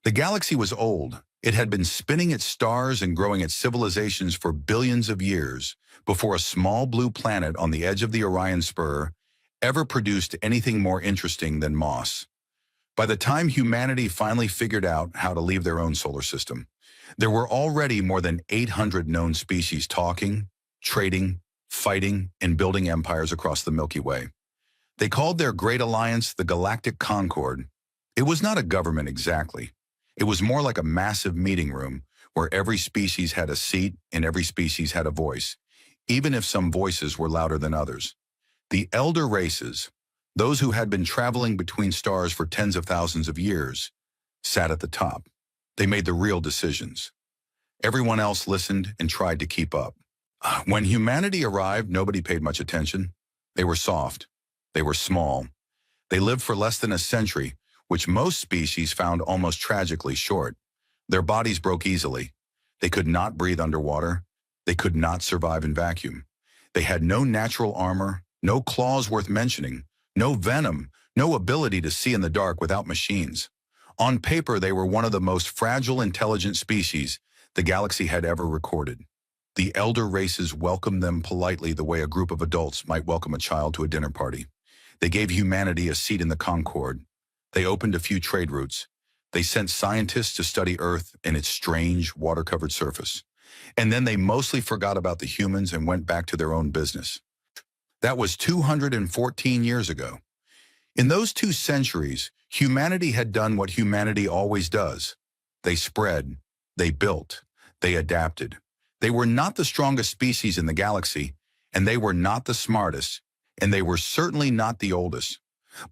The galaxy was old. It had been spinning its stars and growing its civilizations for billions of years before a small blue planet on the edge of the Orion Spur ever produced anything more interesting than moss. By the time humanity finally figured out how to leave their own solar system, there were already more than 800 known species talking, trading, fighting, and building empires across the Milky Way. They called their great alliance the Galactic Concord. It was not a government exactly. It was more like a massive meeting room where every species had a seat and every species had a voice, even if some voices were louder than others. The elder races, those who had been traveling between stars for tens of thousands of years, sat at the top. They made the real decisions. Everyone else listened and tried to keep up. When humanity arrived, nobody paid much attention. They were soft. They were small. They lived for less than a century, which most species found almost tragically short. Their bodies broke easily. They could not breathe underwater. They could not survive in vacuum. They had no natural armor, no claws worth mentioning, no venom, no ability to see in the dark without machines. On paper, they were one of the most fragile, intelligent species the galaxy had ever recorded. The elder races welcomed them politely the way a group of adults might welcome a child to a dinner party. They gave humanity a seat in the Concorde. They opened a few trade routes. They sent scientists to study Earth and its strange, water-covered surface. And then they mostly forgot about the humans and went back to their own business. That was 214 years ago. In those 2 centuries, humanity had done what humanity always does. They spread, they built, they adapted. They were not the strongest species in the galaxy, and they were not the smartest, and they were certainly not the oldest.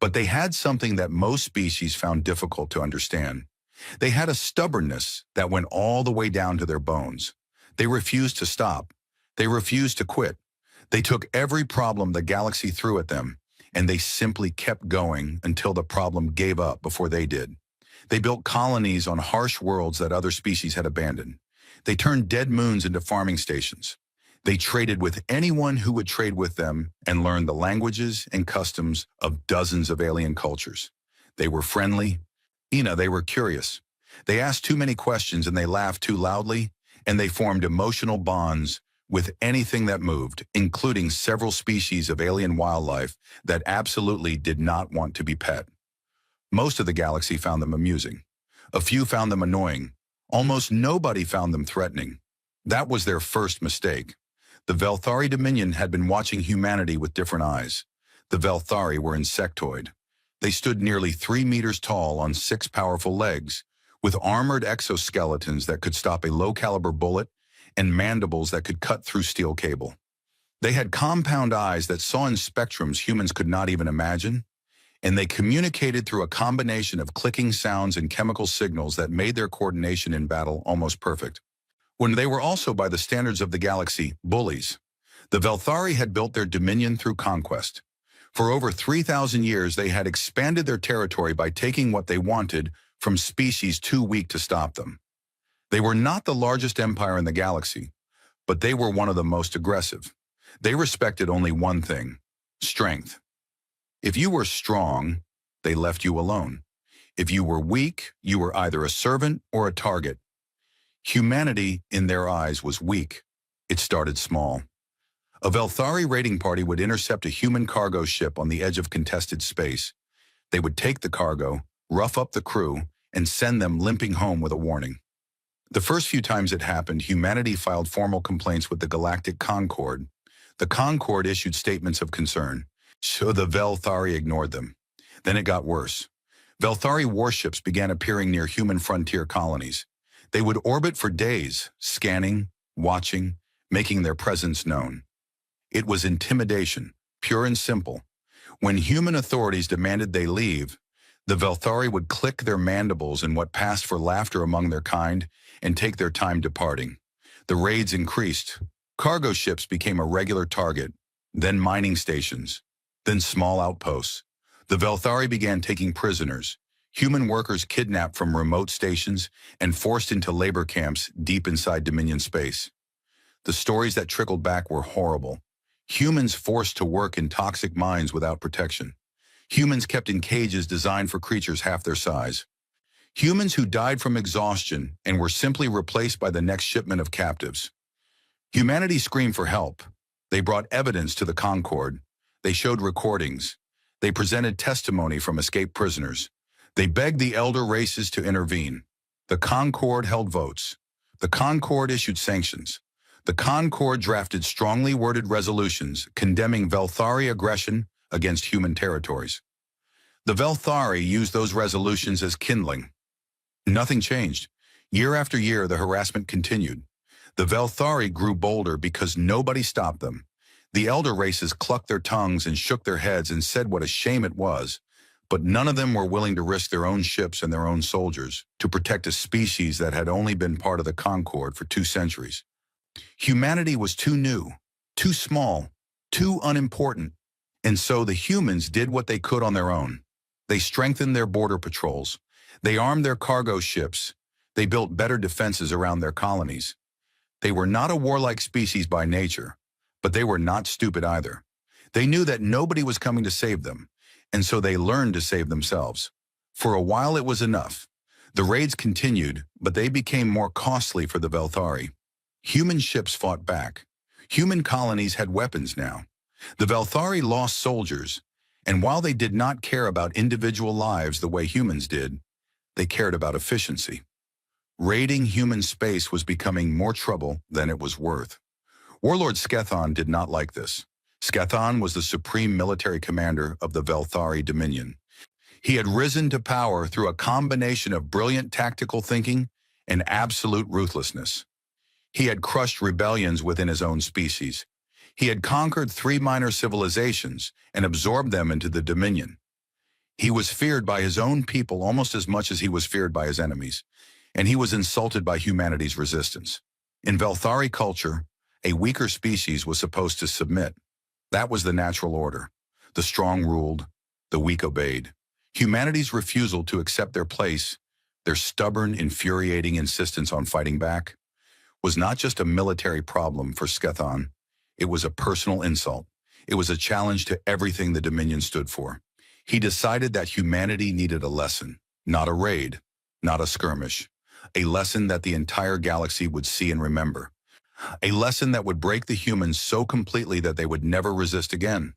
But they had something that most species found difficult to understand. They had a stubbornness that went all the way down to their bones. They refused to stop. They refused to quit. They took every problem the galaxy threw at them, and they simply kept going until the problem gave up before they did. They built colonies on harsh worlds that other species had abandoned. They turned dead moons into farming stations. They traded with anyone who would trade with them and learned the languages and customs of dozens of alien cultures. They were friendly. They were curious. They asked too many questions and they laughed too loudly, and they formed emotional bonds with anything that moved, including several species of alien wildlife that absolutely did not want to be pet. Most of the galaxy found them amusing. A few found them annoying. Almost nobody found them threatening. That was their first mistake. The Velthari Dominion had been watching humanity with different eyes. The Velthari were insectoid. They stood nearly 3 meters tall on 6 powerful legs, with armored exoskeletons that could stop a low-caliber bullet and mandibles that could cut through steel cable. They had compound eyes that saw in spectrums humans could not even imagine, and they communicated through a combination of clicking sounds and chemical signals that made their coordination in battle almost perfect. When they were also, by the standards of the galaxy, bullies. The Velthari had built their dominion through conquest. For over 3,000 years, they had expanded their territory by taking what they wanted from species too weak to stop them. They were not the largest empire in the galaxy, but they were one of the most aggressive. They respected only one thing: strength. If you were strong, they left you alone. If you were weak, you were either a servant or a target. Humanity, in their eyes, was weak. It started small. A Velthari raiding party would intercept a human cargo ship on the edge of contested space. They would take the cargo, rough up the crew, and send them limping home with a warning. The first few times it happened, humanity filed formal complaints with the Galactic Concord. The Concord issued statements of concern, so the Velthari ignored them. Then it got worse. Velthari warships began appearing near human frontier colonies. They would orbit for days, scanning, watching, making their presence known. It was intimidation, pure and simple. When human authorities demanded they leave, the Velthari would click their mandibles in what passed for laughter among their kind and take their time departing. The raids increased. Cargo ships became a regular target, then mining stations, then small outposts. The Velthari began taking prisoners, human workers kidnapped from remote stations and forced into labor camps deep inside Dominion space. The stories that trickled back were horrible. Humans forced to work in toxic mines without protection. Humans kept in cages designed for creatures half their size. Humans who died from exhaustion and were simply replaced by the next shipment of captives. Humanity screamed for help. They brought evidence to the Concorde. They showed recordings. They presented testimony from escaped prisoners. They begged the elder races to intervene. The Concorde held votes. The Concorde issued sanctions. The Concorde drafted strongly worded resolutions condemning Velthari aggression against human territories. The Velthari used those resolutions as kindling. Nothing changed. Year after year, the harassment continued. The Velthari grew bolder because nobody stopped them. The elder races clucked their tongues and shook their heads and said what a shame it was, but none of them were willing to risk their own ships and their own soldiers to protect a species that had only been part of the Concorde for 2 centuries. Humanity was too new, too small, too unimportant, and so the humans did what they could on their own. They strengthened their border patrols. They armed their cargo ships. They built better defenses around their colonies. They were not a warlike species by nature, but they were not stupid either. They knew that nobody was coming to save them, and so they learned to save themselves. For a while it was enough. The raids continued, but they became more costly for the Velthari. Human ships fought back. Human colonies had weapons now. The Velthari lost soldiers, and while they did not care about individual lives the way humans did, they cared about efficiency. Raiding human space was becoming more trouble than it was worth. Warlord Skethon did not like this. Skethon was the supreme military commander of the Velthari Dominion. He had risen to power through a combination of brilliant tactical thinking and absolute ruthlessness. He had crushed rebellions within his own species. He had conquered 3 minor civilizations and absorbed them into the Dominion. He was feared by his own people almost as much as he was feared by his enemies, and he was insulted by humanity's resistance. In Velthari culture, a weaker species was supposed to submit. That was the natural order. The strong ruled, the weak obeyed. Humanity's refusal to accept their place, their stubborn, infuriating insistence on fighting back, was not just a military problem for Skethon. It was a personal insult. It was a challenge to everything the Dominion stood for. He decided that humanity needed a lesson, not a raid, not a skirmish, a lesson that the entire galaxy would see and remember, a lesson that would break the humans so completely that they would never resist again.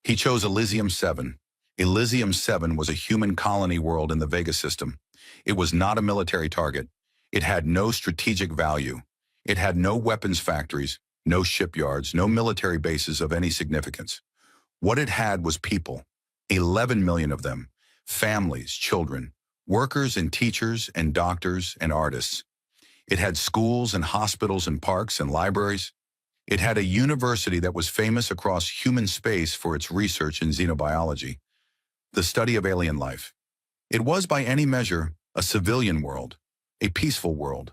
He chose Elysium 7. Elysium 7 was a human colony world in the Vega system. It was not a military target. It had no strategic value. It had no weapons factories, no shipyards, no military bases of any significance. What it had was people, 11 million of them, families, children, workers and teachers and doctors and artists. It had schools and hospitals and parks and libraries. It had a university that was famous across human space for its research in xenobiology, the study of alien life. It was by any measure a civilian world, a peaceful world,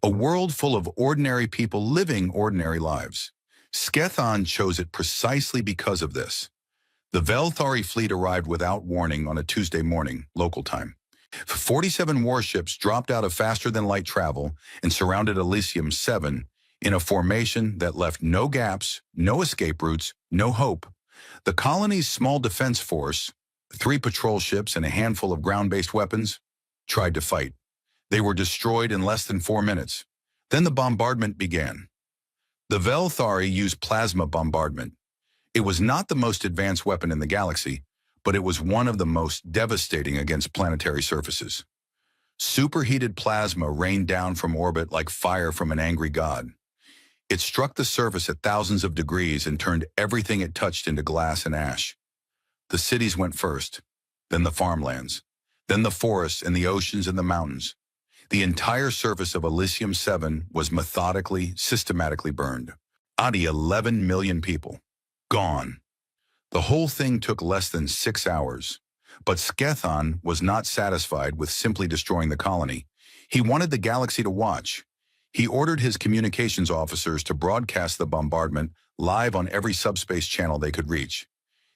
a world full of ordinary people living ordinary lives. Skethon chose it precisely because of this. The Velthari fleet arrived without warning on a Tuesday morning, local time. 47 warships dropped out of faster-than-light travel and surrounded Elysium 7 in a formation that left no gaps, no escape routes, no hope. The colony's small defense force, 3 patrol ships and a handful of ground-based weapons, tried to fight. They were destroyed in less than 4 minutes. Then the bombardment began. The Velthari used plasma bombardment. It was not the most advanced weapon in the galaxy, but it was one of the most devastating against planetary surfaces. Superheated plasma rained down from orbit like fire from an angry god. It struck the surface at thousands of degrees and turned everything it touched into glass and ash. The cities went first, then the farmlands, then the forests and the oceans and the mountains. The entire surface of Elysium 7 was methodically, systematically burned. 11 million people. Gone. The whole thing took less than 6 hours. But Skethon was not satisfied with simply destroying the colony. He wanted the galaxy to watch. He ordered his communications officers to broadcast the bombardment live on every subspace channel they could reach.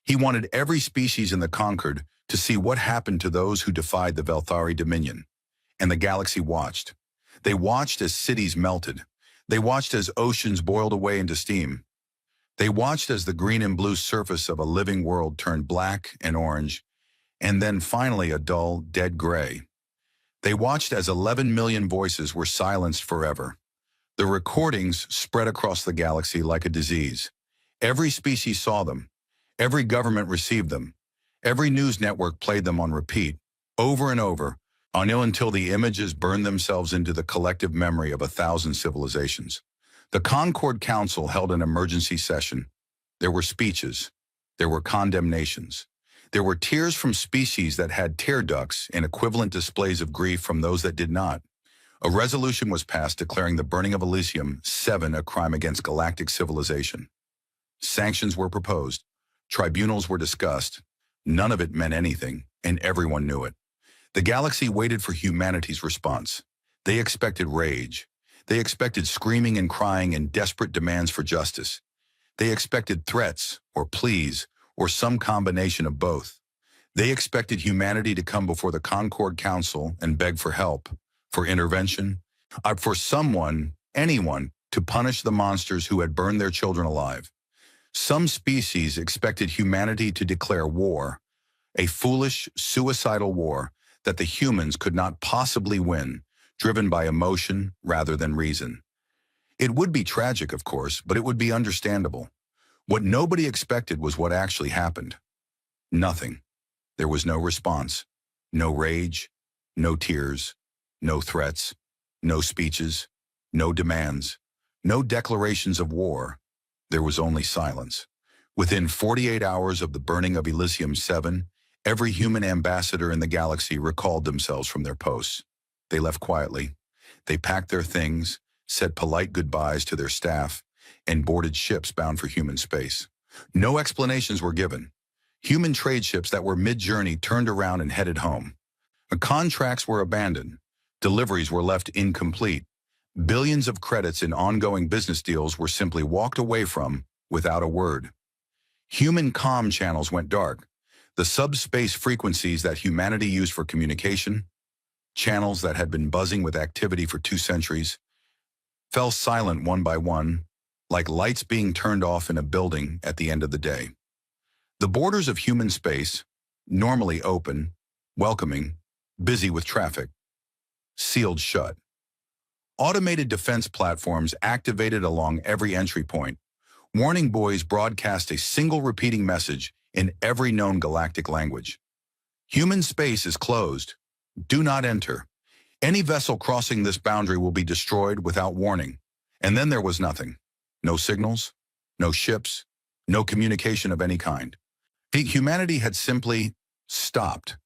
He wanted every species in the Concorde to see what happened to those who defied the Velthari Dominion. And the galaxy watched. They watched as cities melted. They watched as oceans boiled away into steam. They watched as the green and blue surface of a living world turned black and orange, and then finally a dull, dead gray. They watched as 11 million voices were silenced forever. The recordings spread across the galaxy like a disease. Every species saw them. Every government received them. Every news network played them on repeat, over and over, until the images burned themselves into the collective memory of 1,000 civilizations. The Concord Council held an emergency session. There were speeches. There were condemnations. There were tears from species that had tear ducts and equivalent displays of grief from those that did not. A resolution was passed declaring the burning of Elysium-7 a crime against galactic civilization. Sanctions were proposed. Tribunals were discussed. None of it meant anything, and everyone knew it. The galaxy waited for humanity's response. They expected rage. They expected screaming and crying and desperate demands for justice. They expected threats, or pleas, or some combination of both. They expected humanity to come before the Concord Council and beg for help, for intervention, for someone, anyone, to punish the monsters who had burned their children alive. Some species expected humanity to declare war, a foolish, suicidal war that the humans could not possibly win, driven by emotion rather than reason. It would be tragic, of course, but it would be understandable. What nobody expected was what actually happened. Nothing. There was no response, no rage, no tears, no threats, no speeches, no demands, no declarations of war. There was only silence. Within 48 hours of the burning of Elysium-7, every human ambassador in the galaxy recalled themselves from their posts. They left quietly. They packed their things, said polite goodbyes to their staff, and boarded ships bound for human space. No explanations were given. Human trade ships that were mid-journey turned around and headed home. Contracts were abandoned. Deliveries were left incomplete. Billions of credits in ongoing business deals were simply walked away from without a word. Human comm channels went dark. The subspace frequencies that humanity used for communication, channels that had been buzzing with activity for 2 centuries, fell silent one by one, like lights being turned off in a building at the end of the day. The borders of human space, normally open, welcoming, busy with traffic, sealed shut. Automated defense platforms activated along every entry point. Warning buoys broadcast a single repeating message in every known galactic language. Human space is closed. Do not enter. Any vessel crossing this boundary will be destroyed without warning. And then there was nothing. No signals, no ships, no communication of any kind. Humanity had simply stopped.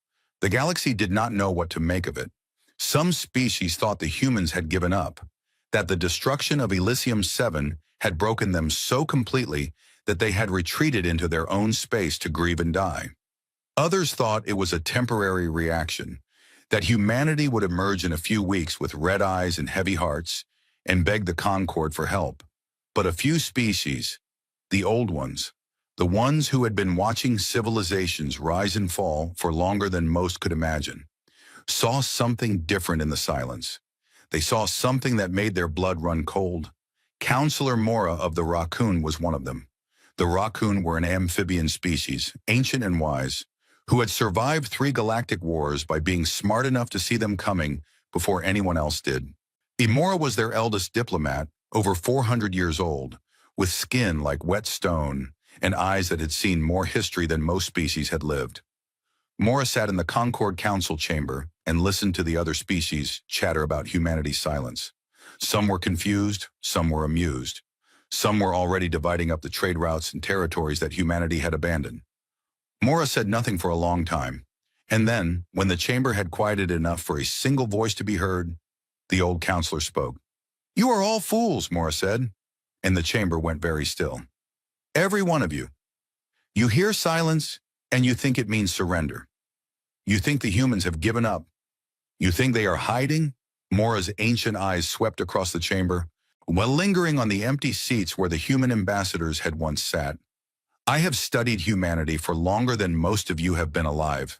The galaxy did not know what to make of it. Some species thought the humans had given up, that the destruction of Elysium-7 had broken them so completely that they had retreated into their own space to grieve and die. Others thought it was a temporary reaction, that humanity would emerge in a few weeks with red eyes and heavy hearts and beg the Concord for help. But a few species, the old ones, the ones who had been watching civilizations rise and fall for longer than most could imagine, saw something different in the silence. They saw something that made their blood run cold. Counselor Mora of the raccoon was one of them. The raccoon were an amphibian species, ancient and wise, who had survived 3 galactic wars by being smart enough to see them coming before anyone else did. Mora was their eldest diplomat, over 400 years old, with skin like wet stone and eyes that had seen more history than most species had lived. Mora sat in the Concord Council chamber and listened to the other species chatter about humanity's silence. Some were confused, some were amused. Some were already dividing up the trade routes and territories that humanity had abandoned. Mora said nothing for a long time, and then, when the chamber had quieted enough for a single voice to be heard, the old counselor spoke. "You are all fools," Mora said, and the chamber went very still. "Every one of you. You hear silence, and you think it means surrender. You think the humans have given up. You think they are hiding?" Mora's ancient eyes swept across the chamber, while lingering on the empty seats where the human ambassadors had once sat. "I have studied humanity for longer than most of you have been alive.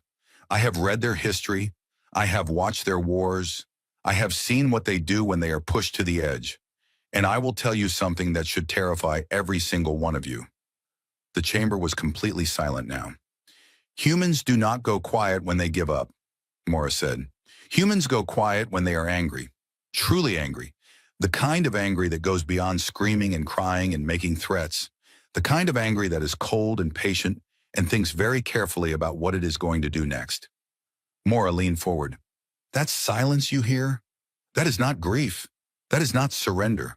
I have read their history. I have watched their wars. I have seen what they do when they are pushed to the edge. And I will tell you something that should terrify every single one of you." The chamber was completely silent now. "Humans do not go quiet when they give up," Mora said. Humans go quiet when they are angry, truly angry, the kind of angry that goes beyond screaming and crying and making threats, the kind of angry that is cold and patient and thinks very carefully about what it is going to do next. Mora leaned forward. That silence you hear? That is not grief. That is not surrender.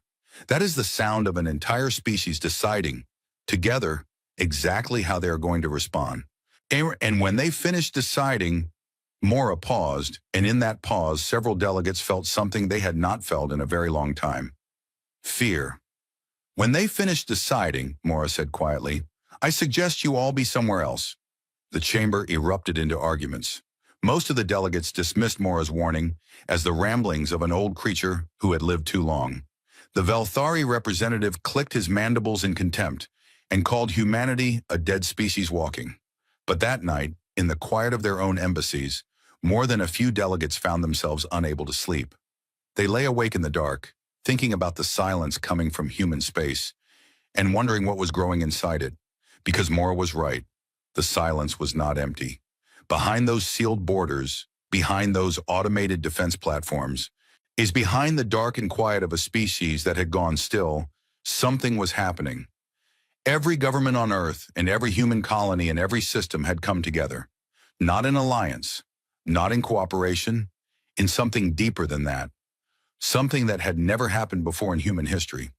That is the sound of an entire species deciding, together, exactly how they are going to respond. And when they finished deciding, Mora paused, and in that pause, several delegates felt something they had not felt in a very long time. Fear. When they finished deciding, Mora said quietly, I suggest you all be somewhere else. The chamber erupted into arguments. Most of the delegates dismissed Mora's warning as the ramblings of an old creature who had lived too long. The Velthari representative clicked his mandibles in contempt and called humanity a dead species walking. But that night, in the quiet of their own embassies, more than a few delegates found themselves unable to sleep. They lay awake in the dark, thinking about the silence coming from human space and wondering what was growing inside it. Because Mora was right, the silence was not empty. Behind those sealed borders, behind those automated defense platforms, is behind the dark and quiet of a species that had gone still, something was happening. Every government on Earth and every human colony and every system had come together, not in alliance, not in cooperation, in something deeper than that. Something that had never happened before in human history.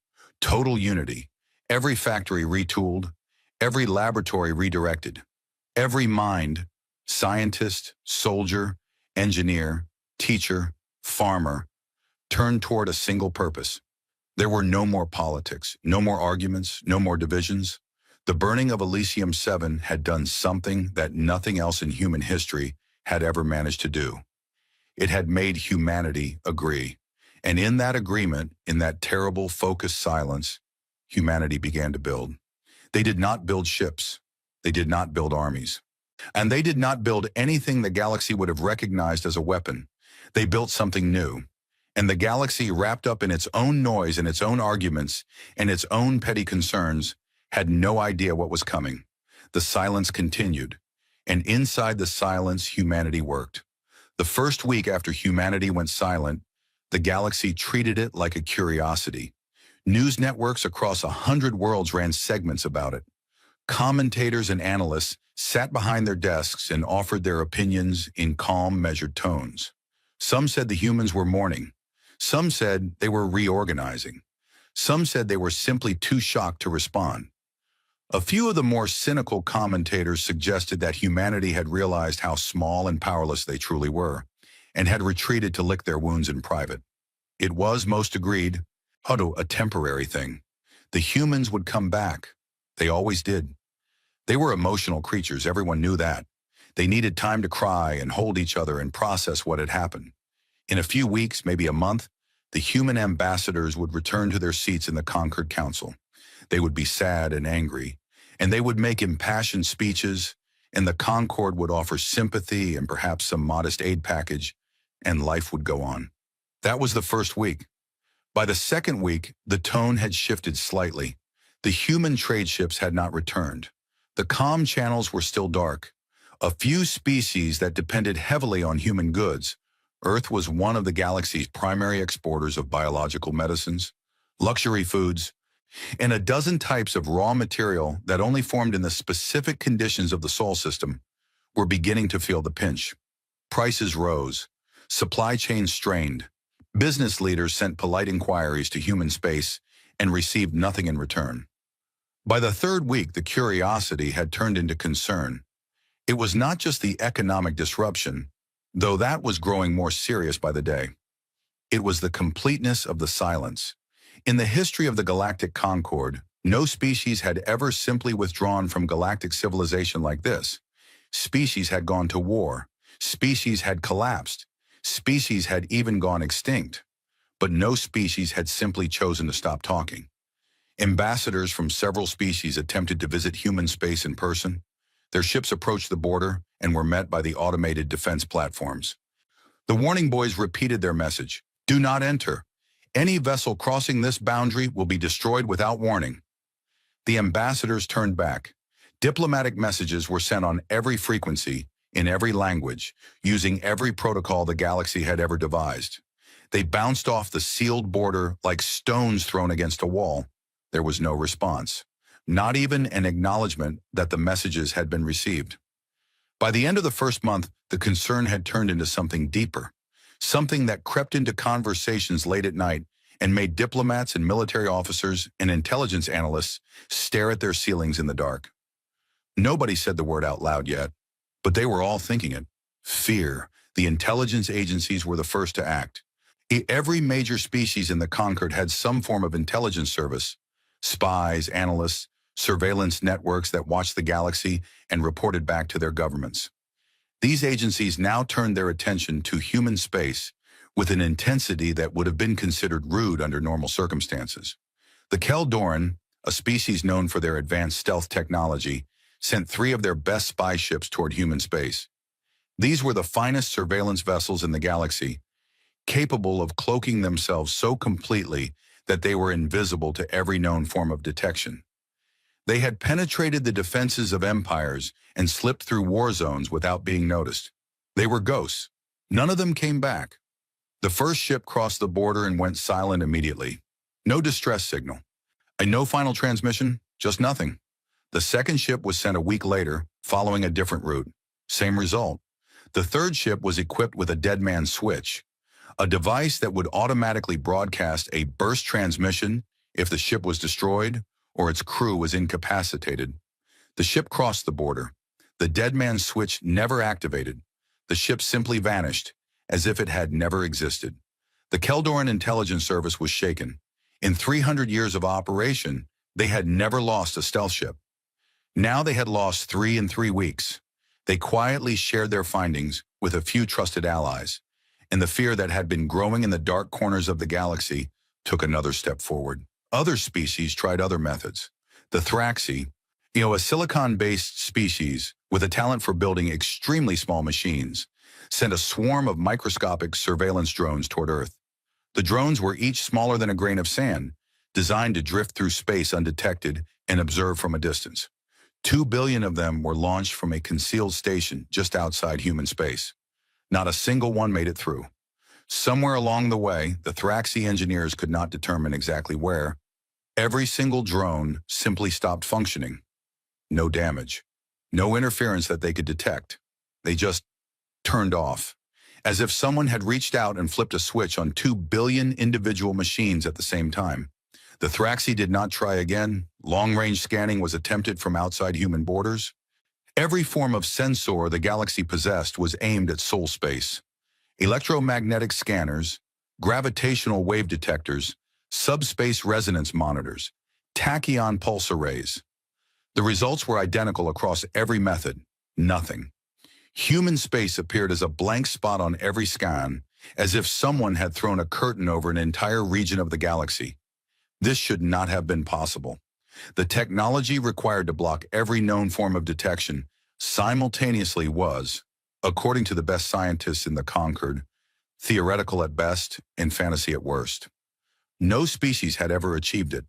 Total unity. Every factory retooled, every laboratory redirected, every mind, scientist, soldier, engineer, teacher, farmer, turned toward a single purpose. There were no more politics, no more arguments, no more divisions. The burning of Elysium 7 had done something that nothing else in human history had ever managed to do. It had made humanity agree. And in that agreement, in that terrible, focused silence, humanity began to build. They did not build ships. They did not build armies. And they did not build anything the galaxy would have recognized as a weapon. They built something new. And the galaxy, wrapped up in its own noise and its own arguments and its own petty concerns, had no idea what was coming. The silence continued. And inside the silence, humanity worked. The first week after humanity went silent, the galaxy treated it like a curiosity. News networks across 100 worlds ran segments about it. Commentators and analysts sat behind their desks and offered their opinions in calm, measured tones. Some said the humans were mourning. Some said they were reorganizing. Some said they were simply too shocked to respond. A few of the more cynical commentators suggested that humanity had realized how small and powerless they truly were, and had retreated to lick their wounds in private. It was, most agreed, a temporary thing. The humans would come back. They always did. They were emotional creatures, everyone knew that. They needed time to cry and hold each other and process what had happened. In a few weeks, maybe a month, the human ambassadors would return to their seats in the Concord Council. They would be sad and angry, and they would make impassioned speeches, and the Concord would offer sympathy and perhaps some modest aid package, and life would go on. That was the first week. By the second week, the tone had shifted slightly. The human trade ships had not returned. The comm channels were still dark. A few species that depended heavily on human goods. Earth was one of the galaxy's primary exporters of biological medicines, luxury foods, and a dozen types of raw material that only formed in the specific conditions of the Sol system were beginning to feel the pinch. Prices rose. Supply chains strained. Business leaders sent polite inquiries to human space and received nothing in return. By the third week, the curiosity had turned into concern. It was not just the economic disruption, though that was growing more serious by the day. It was the completeness of the silence. In the history of the Galactic Concord, no species had ever simply withdrawn from galactic civilization like this. Species had gone to war. Species had collapsed. Species had even gone extinct. But no species had simply chosen to stop talking. Ambassadors from several species attempted to visit human space in person. Their ships approached the border and were met by the automated defense platforms. The warning buoys repeated their message: do not enter. Any vessel crossing this boundary will be destroyed without warning. The ambassadors turned back. Diplomatic messages were sent on every frequency, in every language, using every protocol the galaxy had ever devised. They bounced off the sealed border like stones thrown against a wall. There was no response, not even an acknowledgement that the messages had been received. By the end of the first month, the concern had turned into something deeper, something that crept into conversations late at night and made diplomats and military officers and intelligence analysts stare at their ceilings in the dark. Nobody said the word out loud yet, but they were all thinking it. Fear. The intelligence agencies were the first to act. Every major species in the Concord had some form of intelligence service: spies, analysts, surveillance networks that watched the galaxy and reported back to their governments. These agencies now turned their attention to human space with an intensity that would have been considered rude under normal circumstances. The Keldoran, a species known for their advanced stealth technology, sent 3 of their best spy ships toward human space. These were the finest surveillance vessels in the galaxy, capable of cloaking themselves so completely that they were invisible to every known form of detection. They had penetrated the defenses of empires and slipped through war zones without being noticed. They were ghosts. None of them came back. The first ship crossed the border and went silent immediately. No distress signal. No final transmission, just nothing. The second ship was sent a week later, following a different route. Same result. The third ship was equipped with a dead man switch, a device that would automatically broadcast a burst transmission if the ship was destroyed or its crew was incapacitated. The ship crossed the border. The dead man switch never activated. The ship simply vanished, as if it had never existed. The Keldoran intelligence service was shaken. In 300 years of operation, they had never lost a stealth ship. Now they had lost 3 in 3 weeks. They quietly shared their findings with a few trusted allies, and the fear that had been growing in the dark corners of the galaxy took another step forward. Other species tried other methods. The Thraxi, a silicon-based species with a talent for building extremely small machines, sent a swarm of microscopic surveillance drones toward Earth. The drones were each smaller than a grain of sand, designed to drift through space undetected and observe from a distance. 2 billion of them were launched from a concealed station just outside human space. Not a single one made it through. Somewhere along the way, the Thraxi engineers could not determine exactly where. Every single drone simply stopped functioning. No damage. No interference that they could detect. They just turned off, as if someone had reached out and flipped a switch on 2 billion individual machines at the same time. The Thraxi did not try again. Long-range scanning was attempted from outside human borders. Every form of sensor the galaxy possessed was aimed at soul space. Electromagnetic scanners, gravitational wave detectors, subspace resonance monitors, tachyon pulse arrays. The results were identical across every method. Nothing. Human space appeared as a blank spot on every scan, as if someone had thrown a curtain over an entire region of the galaxy. This should not have been possible. The technology required to block every known form of detection simultaneously was, according to the best scientists in the Concord, theoretical at best and fantasy at worst. No species had ever achieved it.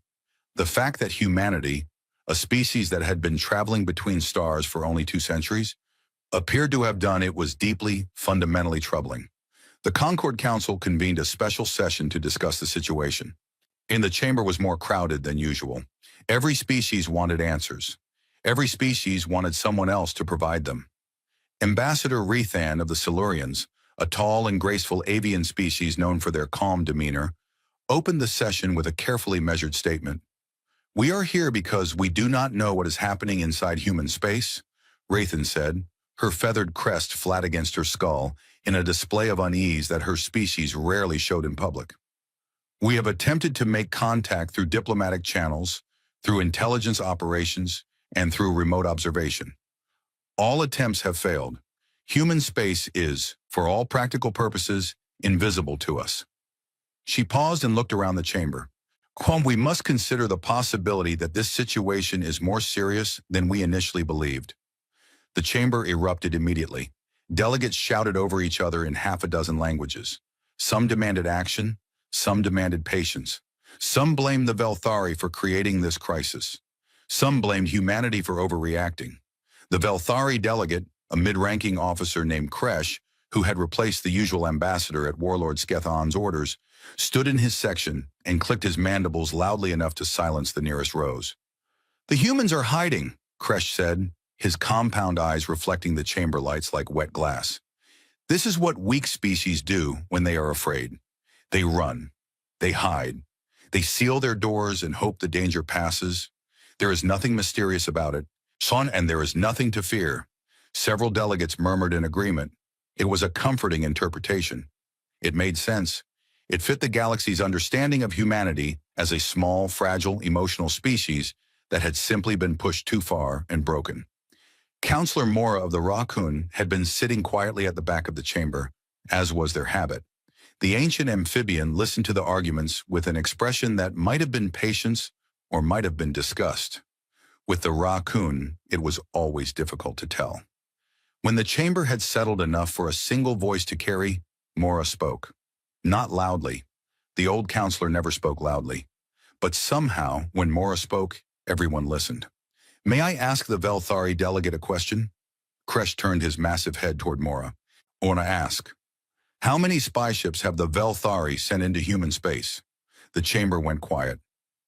The fact that humanity, a species that had been traveling between stars for only 2 centuries, appeared to have done it was deeply, fundamentally troubling. The Concord Council convened a special session to discuss the situation. The chamber was more crowded than usual. Every species wanted answers. Every species wanted someone else to provide them. Ambassador Rethan of the Silurians, a tall and graceful avian species known for their calm demeanor, opened the session with a carefully measured statement. "We are here because we do not know what is happening inside human space," Rethan said, her feathered crest flat against her skull in a display of unease that her species rarely showed in public. "We have attempted to make contact through diplomatic channels, through intelligence operations, and through remote observation. All attempts have failed. Human space is, for all practical purposes, invisible to us." She paused and looked around the chamber. "We must consider the possibility that this situation is more serious than we initially believed." The chamber erupted immediately. Delegates shouted over each other in half a dozen languages. Some demanded action. Some demanded patience. Some blamed the Velthari for creating this crisis. Some blamed humanity for overreacting. The Velthari delegate, a mid-ranking officer named Kresh, who had replaced the usual ambassador at Warlord Skethon's orders, stood in his section and clicked his mandibles loudly enough to silence the nearest rose. "The humans are hiding," Kresh said, his compound eyes reflecting the chamber lights like wet glass. "This is what weak species do when they are afraid. They run. They hide. They seal their doors and hope the danger passes. There is nothing mysterious about it, son, and there is nothing to fear." Several delegates murmured in agreement. It was a comforting interpretation. It made sense. It fit the galaxy's understanding of humanity as a small, fragile, emotional species that had simply been pushed too far and broken. Counselor Mora of the Raccoon had been sitting quietly at the back of the chamber, as was their habit. The ancient amphibian listened to the arguments with an expression that might have been patience or might have been disgust. With the Raccoon, it was always difficult to tell. When the chamber had settled enough for a single voice to carry, Mora spoke. Not loudly. The old counselor never spoke loudly. But somehow, when Mora spoke, everyone listened. "May I ask the Velthari delegate a question?" Kresh turned his massive head toward Mora. "I want to ask. How many spy ships have the Velthari sent into human space?" The chamber went quiet.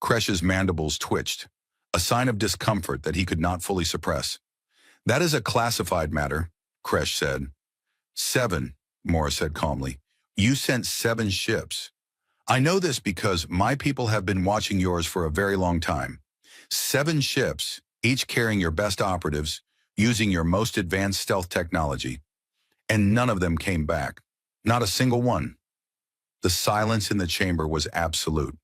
Kresh's mandibles twitched, a sign of discomfort that he could not fully suppress. "That is a classified matter," Kresh said. "7, Mora said calmly. "You sent 7 ships. I know this because my people have been watching yours for a very long time. 7 ships, each carrying your best operatives, using your most advanced stealth technology. And none of them came back. Not a single one." The silence in the chamber was absolute.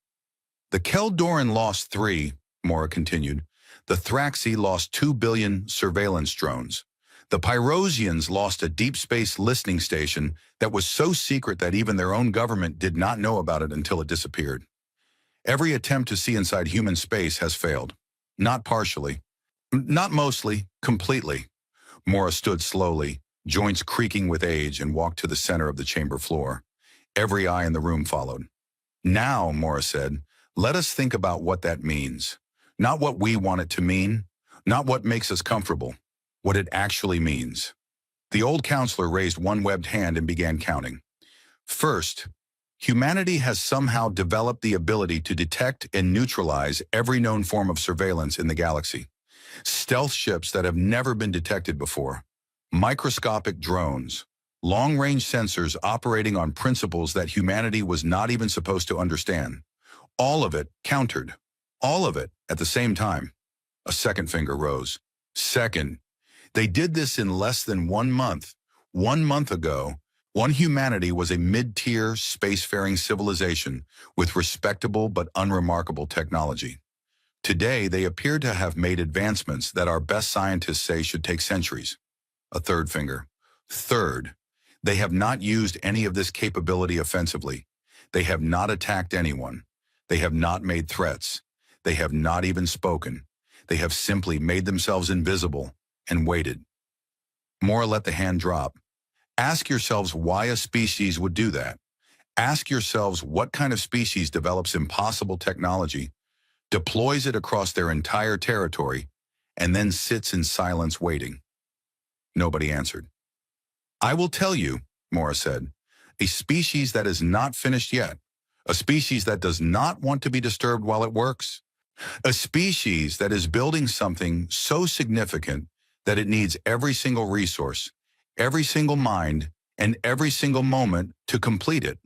"The Keldoran lost 3, Mora continued. "The Thraxi lost 2 billion surveillance drones. The Pyrosians lost a deep space listening station that was so secret that even their own government did not know about it until it disappeared. Every attempt to see inside human space has failed. Not partially. Not mostly, completely." Mora stood slowly, joints creaking with age, and walked to the center of the chamber floor. Every eye in the room followed. "Now," Mora said, "let us think about what that means. Not what we want it to mean, not what makes us comfortable, what it actually means." The old counselor raised one webbed hand and began counting. "First, humanity has somehow developed the ability to detect and neutralize every known form of surveillance in the galaxy. Stealth ships that have never been detected before. Microscopic drones. Long-range sensors operating on principles that humanity was not even supposed to understand. All of it countered. All of it at the same time." A second finger rose. "Second, they did this in less than 1 month. 1 month ago, one humanity was a mid-tier spacefaring civilization with respectable but unremarkable technology. Today, they appear to have made advancements that our best scientists say should take centuries." A third finger. "Third, they have not used any of this capability offensively. They have not attacked anyone. They have not made threats. They have not even spoken. They have simply made themselves invisible and waited." Mora let the hand drop. "Ask yourselves why a species would do that. Ask yourselves what kind of species develops impossible technology, deploys it across their entire territory, and then sits in silence waiting." Nobody answered. "I will tell you," Mora said, "a species that is not finished yet. A species that does not want to be disturbed while it works. A species that is building something so significant that it needs every single resource, every single mind, and every single moment to complete it."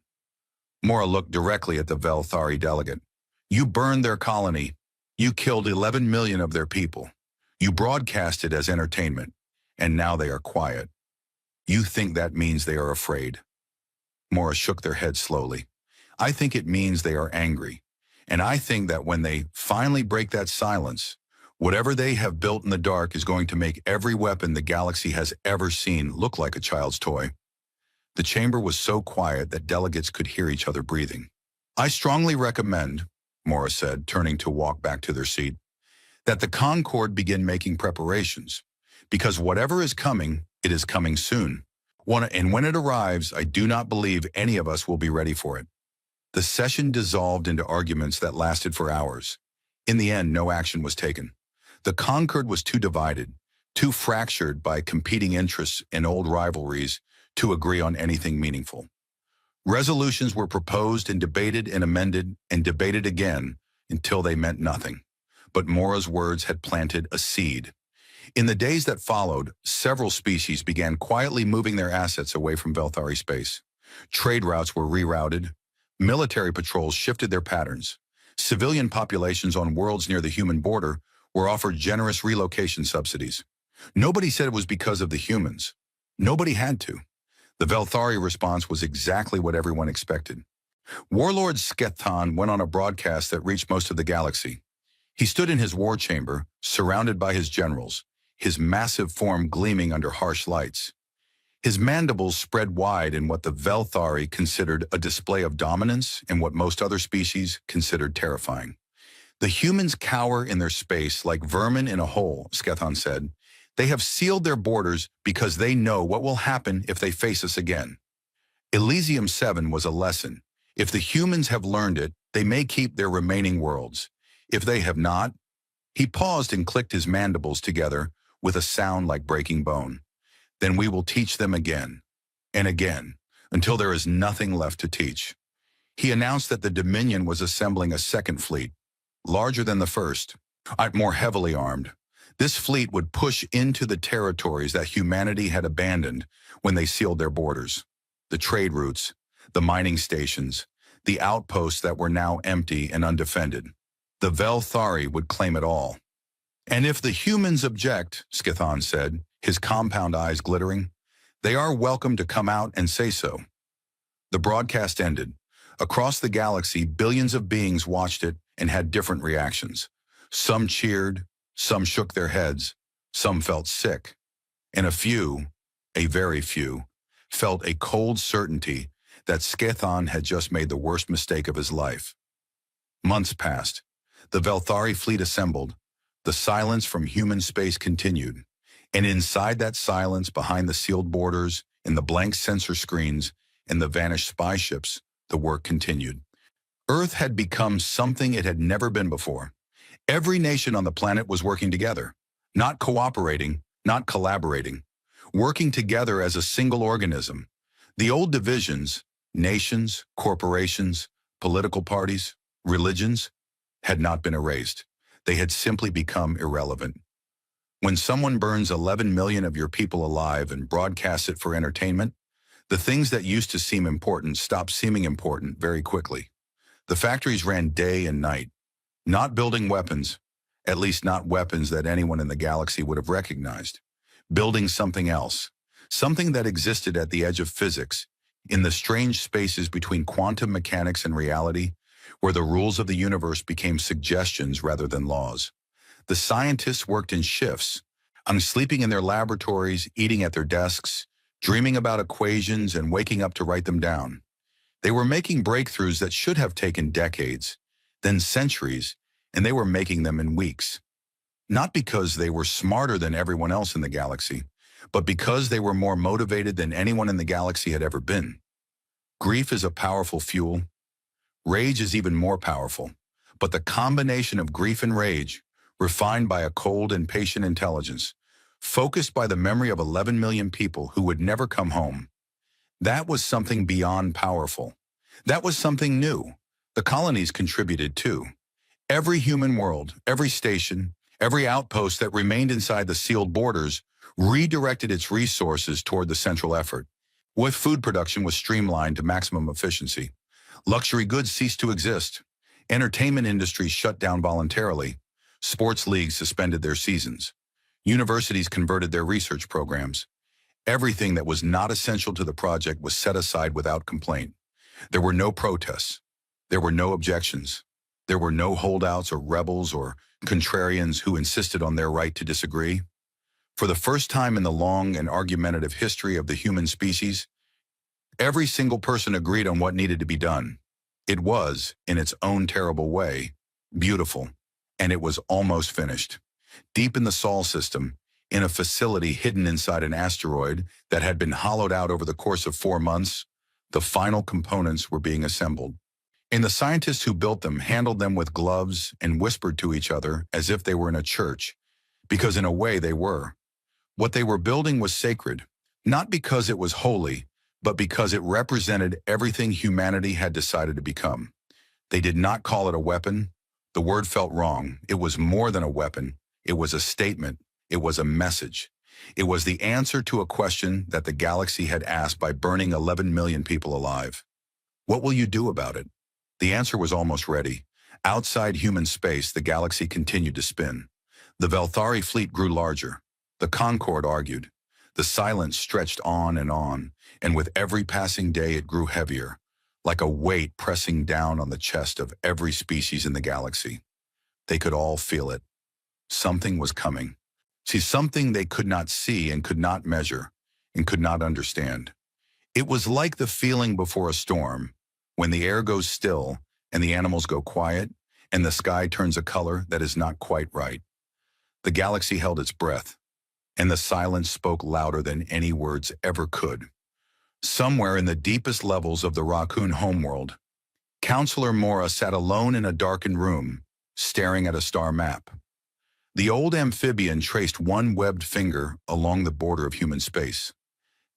Mora looked directly at the Velthari delegate. "You burned their colony. You killed 11 million of their people. You broadcast it as entertainment, and now they are quiet. You think that means they are afraid." Mora shook their head slowly. "I think it means they are angry. And I think that when they finally break that silence, whatever they have built in the dark is going to make every weapon the galaxy has ever seen look like a child's toy." The chamber was so quiet that delegates could hear each other breathing. "I strongly recommend," Mora said, turning to walk back to their seat, "that the Concord begin making preparations. Because whatever is coming, it is coming soon. And when it arrives, I do not believe any of us will be ready for it." The session dissolved into arguments that lasted for hours. In the end, no action was taken. The Concord was too divided. too fractured by competing interests and old rivalries to agree on anything meaningful. Resolutions were proposed and amended and debated again until they meant nothing. But Mora's words had planted a seed. In the days that followed, several species began quietly moving their assets away from Velthari space. Trade routes were rerouted. Military patrols shifted their patterns. Civilian populations on worlds near the human border were offered generous relocation subsidies. Nobody said it was because of the humans. Nobody had to. The Velthari response was exactly what everyone expected. Warlord Skethon went on a broadcast that reached most of the galaxy. He stood in his war chamber, surrounded by his generals, his massive form gleaming under harsh lights. His mandibles spread wide in what the Velthari considered a display of dominance and what most other species considered terrifying. The humans cower in their space like vermin in a hole, Skethon said. They have sealed their borders because they know what will happen if they face us again. Elysium 7 was a lesson. If the humans have learned it, they may keep their remaining worlds. If they have not, he paused and clicked his mandibles together with a sound like breaking bone. Then we will teach them again and again until there is nothing left to teach. He announced that the Dominion was assembling a second fleet, larger than the first, more heavily armed. This fleet would push into the territories that humanity had abandoned when they sealed their borders. The trade routes, the mining stations, the outposts that were now empty and undefended. The Velthari would claim it all. And if the humans object, Skethon said, his compound eyes glittering, they are welcome to come out and say so. The broadcast ended. Across the galaxy, billions of beings watched it and had different reactions. Some cheered, some shook their heads, some felt sick, and a very few, felt a cold certainty that Skethon had just made the worst mistake of his life. Months passed. The Velthari fleet assembled. The silence from human space continued. And inside that silence, behind the sealed borders, in the blank sensor screens, and the vanished spy ships, the work continued. Earth had become something it had never been before. Every nation on the planet was working together, not cooperating, not collaborating, working together as a single organism. The old divisions, nations, corporations, political parties, religions, had not been erased. They had simply become irrelevant. When someone burns 11 million of your people alive and broadcasts it for entertainment, the things that used to seem important stop seeming important very quickly. The factories ran day and night, not building weapons, at least not weapons that anyone in the galaxy would have recognized, building something else, something that existed at the edge of physics, in the strange spaces between quantum mechanics and reality, where the rules of the universe became suggestions rather than laws. The scientists worked in shifts, sleeping in their laboratories, eating at their desks, dreaming about equations and waking up to write them down. They were making breakthroughs that should have taken decades, then centuries, and they were making them in weeks. Not because they were smarter than everyone else in the galaxy, but because they were more motivated than anyone in the galaxy had ever been. Grief is a powerful fuel. Rage is even more powerful, but the combination of grief and rage, refined by a cold and patient intelligence, focused by the memory of 11 million people who would never come home, that was something beyond powerful. That was something new. The colonies contributed too. Every human world, every station, every outpost that remained inside the sealed borders redirected its resources toward the central effort. With food production was streamlined to maximum efficiency. Luxury goods ceased to exist. Entertainment industries shut down voluntarily. Sports leagues suspended their seasons. Universities converted their research programs. Everything that was not essential to the project was set aside without complaint. There were no protests. There were no objections. There were no holdouts or rebels or contrarians who insisted on their right to disagree. For the first time in the long and argumentative history of the human species, every single person agreed on what needed to be done. It was, in its own terrible way, beautiful, and it was almost finished. Deep in the Sol system, in a facility hidden inside an asteroid that had been hollowed out over the course of 4 months, the final components were being assembled. And the scientists who built them handled them with gloves and whispered to each other as if they were in a church, because in a way they were. What they were building was sacred, not because it was holy, but because it represented everything humanity had decided to become. They did not call it a weapon. The word felt wrong. It was more than a weapon. It was a statement. It was a message. It was the answer to a question that the galaxy had asked by burning 11 million people alive. What will you do about it? The answer was almost ready. Outside human space, the galaxy continued to spin. The Velthari fleet grew larger. The Concorde argued. The silence stretched on, and with every passing day it grew heavier, like a weight pressing down on the chest of every species in the galaxy. They could all feel it. Something was coming. See, something they could not see and could not measure and could not understand. It was like the feeling before a storm, when the air goes still and the animals go quiet and the sky turns a color that is not quite right. The galaxy held its breath, and the silence spoke louder than any words ever could. Somewhere in the deepest levels of the Raccoon homeworld, Counselor Mora sat alone in a darkened room, staring at a star map. The old amphibian traced one webbed finger along the border of human space,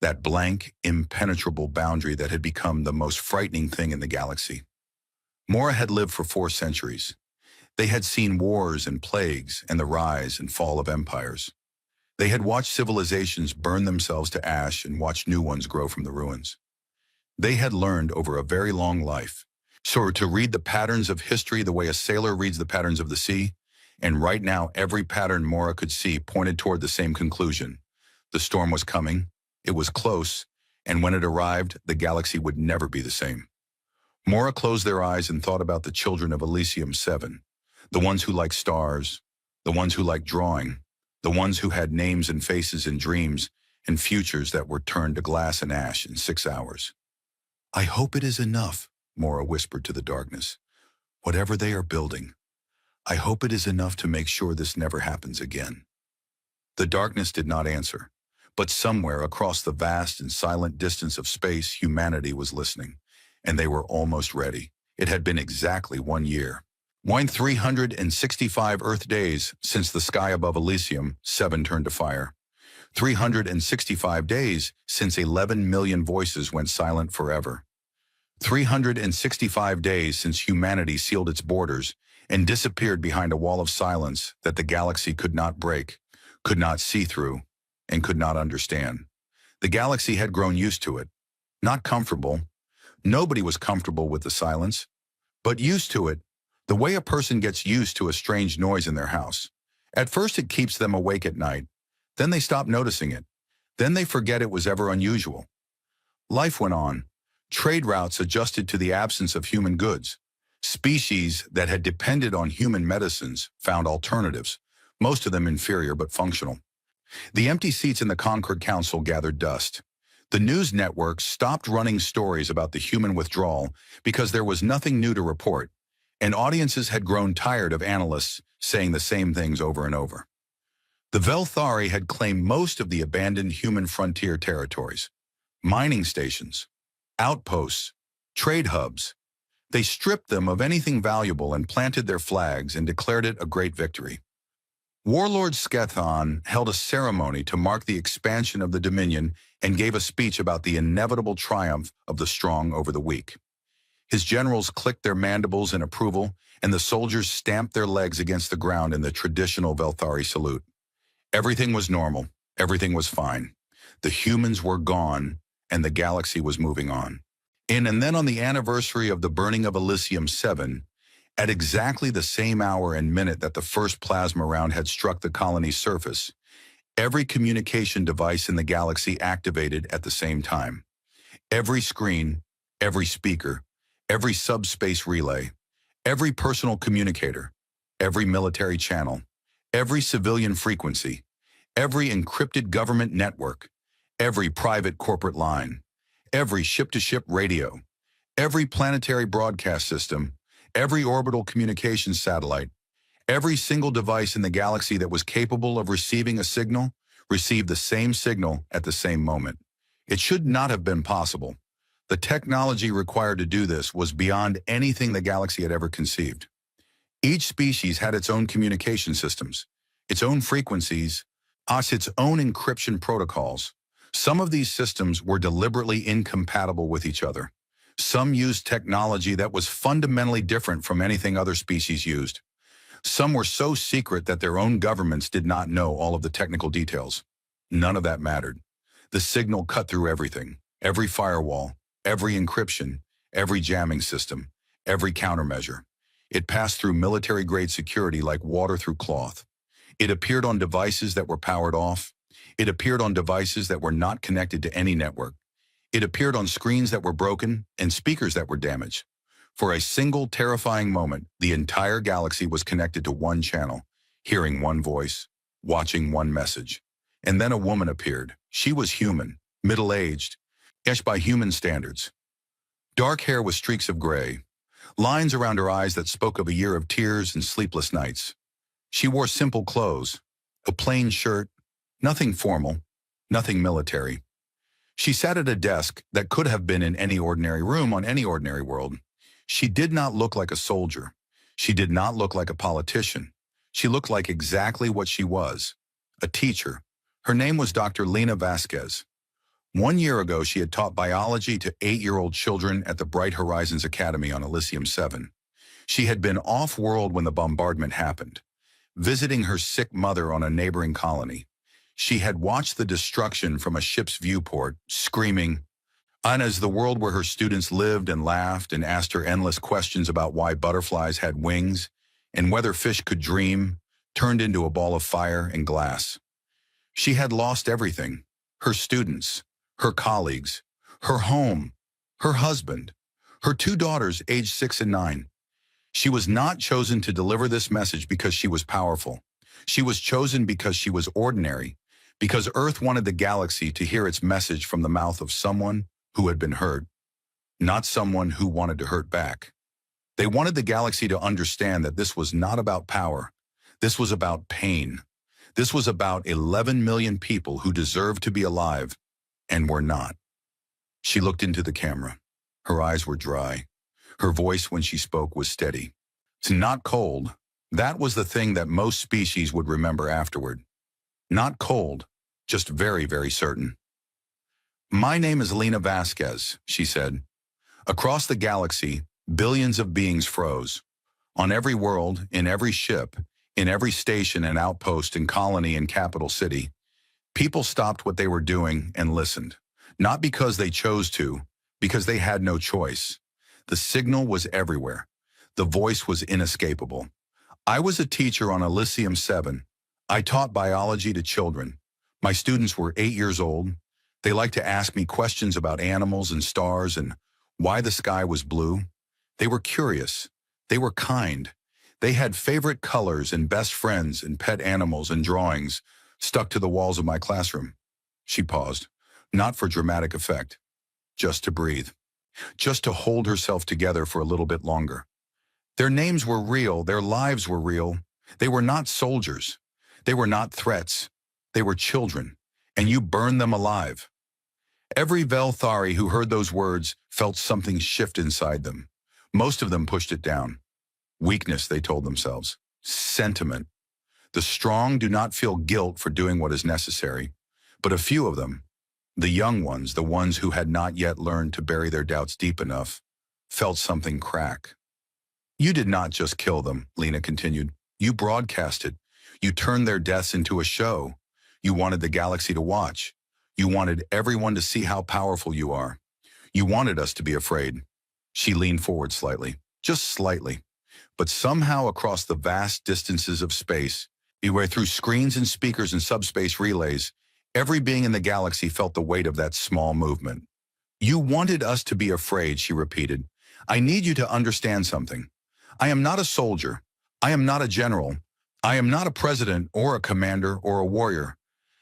that blank, impenetrable boundary that had become the most frightening thing in the galaxy. Mora had lived for 4 centuries. They had seen wars and plagues and the rise and fall of empires. They had watched civilizations burn themselves to ash and watched new ones grow from the ruins. They had learned over a very long life, so to read the patterns of history the way a sailor reads the patterns of the sea, and right now every pattern Mora could see pointed toward the same conclusion. The storm was coming, it was close, and when it arrived, the galaxy would never be the same. Mora closed their eyes and thought about the children of Elysium 7, the ones who liked stars, the ones who liked drawing, the ones who had names and faces and dreams and futures that were turned to glass and ash in 6 hours. "I hope it is enough," Mora whispered to the darkness. "Whatever they are building, I hope it is enough to make sure this never happens again." The darkness did not answer, but somewhere across the vast and silent distance of space, humanity was listening, and they were almost ready. It had been exactly 1 year. 365 Earth days since the sky above Elysium 7 turned to fire. 365 days since 11 million voices went silent forever. 365 days since humanity sealed its borders and disappeared behind a wall of silence that the galaxy could not break, could not see through, and could not understand. The galaxy had grown used to it. Not comfortable. Nobody was comfortable with the silence, but used to it, the way a person gets used to a strange noise in their house. At first it keeps them awake at night. Then they stop noticing it. Then they forget it was ever unusual. Life went on. Trade routes adjusted to the absence of human goods. Species that had depended on human medicines found alternatives, most of them inferior but functional. The empty seats in the Concord Council gathered dust. The news networks stopped running stories about the human withdrawal because there was nothing new to report, and audiences had grown tired of analysts saying the same things over and over. The Velthari had claimed most of the abandoned human frontier territories, mining stations, outposts, trade hubs. They stripped them of anything valuable and planted their flags and declared it a great victory. Warlord Skethon held a ceremony to mark the expansion of the Dominion and gave a speech about the inevitable triumph of the strong over the weak. His generals clicked their mandibles in approval, and the soldiers stamped their legs against the ground in the traditional Velthari salute. Everything was normal. Everything was fine. The humans were gone, and the galaxy was moving on. And then on the anniversary of the burning of Elysium 7, at exactly the same hour and minute that the first plasma round had struck the colony's surface, every communication device in the galaxy activated at the same time. Every screen, every speaker, every subspace relay, every personal communicator, every military channel, every civilian frequency, every encrypted government network, every private corporate line, every ship-to-ship radio, every planetary broadcast system, every orbital communications satellite, every single device in the galaxy that was capable of receiving a signal received the same signal at the same moment. It should not have been possible. The technology required to do this was beyond anything the galaxy had ever conceived. Each species had its own communication systems, its own frequencies, us its own encryption protocols. Some of these systems were deliberately incompatible with each other. Some used technology that was fundamentally different from anything other species used. Some were so secret that their own governments did not know all of the technical details. None of that mattered. The signal cut through everything, every firewall, every encryption, every jamming system, every countermeasure. It passed through military-grade security like water through cloth. It appeared on devices that were powered off. It appeared on devices that were not connected to any network. It appeared on screens that were broken and speakers that were damaged. For a single terrifying moment, the entire galaxy was connected to one channel, hearing one voice, watching one message. And then a woman appeared. She was human, middle-aged, etched by human standards. Dark hair with streaks of gray, lines around her eyes that spoke of a year of tears and sleepless nights. She wore simple clothes, a plain shirt, nothing formal, nothing military. She sat at a desk that could have been in any ordinary room on any ordinary world. She did not look like a soldier. She did not look like a politician. She looked like exactly what she was, a teacher. Her name was Dr. Lena Vasquez. 1 year ago, she had taught biology to 8-year-old children at the Bright Horizons Academy on Elysium 7. She had been off-world when the bombardment happened, visiting her sick mother on a neighboring colony. She had watched the destruction from a ship's viewport, screaming, and as the world where her students lived and laughed and asked her endless questions about why butterflies had wings and whether fish could dream, turned into a ball of fire and glass. She had lost everything: her students, her colleagues, her home, her husband, her 2 daughters aged 6 and 9. She was not chosen to deliver this message because she was powerful. She was chosen because she was ordinary, because Earth wanted the galaxy to hear its message from the mouth of someone who had been hurt, not someone who wanted to hurt back. They wanted the galaxy to understand that this was not about power. This was about pain. This was about 11 million people who deserved to be alive and were not. She looked into the camera. Her eyes were dry. Her voice when she spoke was steady. It's not cold. That was the thing that most species would remember afterward. Not cold, just very, very certain. "My name is Lena Vasquez," she said. Across the galaxy, billions of beings froze. On every world, in every ship, in every station and outpost and colony and capital city, people stopped what they were doing and listened. Not because they chose to, because they had no choice. The signal was everywhere. The voice was inescapable. I was a teacher on Elysium 7. I taught biology to children. My students were 8 years old. They liked to ask me questions about animals and stars and why the sky was blue. They were curious. They were kind. They had favorite colors and best friends and pet animals and drawings stuck to the walls of my classroom. She paused, not for dramatic effect, just to breathe, just to hold herself together for a little bit longer. Their names were real. Their lives were real. They were not soldiers. They were not threats. They were children, and you burned them alive. Every Velthari who heard those words felt something shift inside them. Most of them pushed it down. Weakness, they told themselves. Sentiment. The strong do not feel guilt for doing what is necessary, but a few of them, the young ones, the ones who had not yet learned to bury their doubts deep enough, felt something crack. "You did not just kill them," Lena continued. "You broadcasted. You turned their deaths into a show. You wanted the galaxy to watch. You wanted everyone to see how powerful you are. You wanted us to be afraid." She leaned forward slightly, just slightly. But somehow across the vast distances of space, through screens and speakers and subspace relays, every being in the galaxy felt the weight of that small movement. "You wanted us to be afraid," she repeated. "I need you to understand something. I am not a soldier. I am not a general. I am not a president or a commander or a warrior.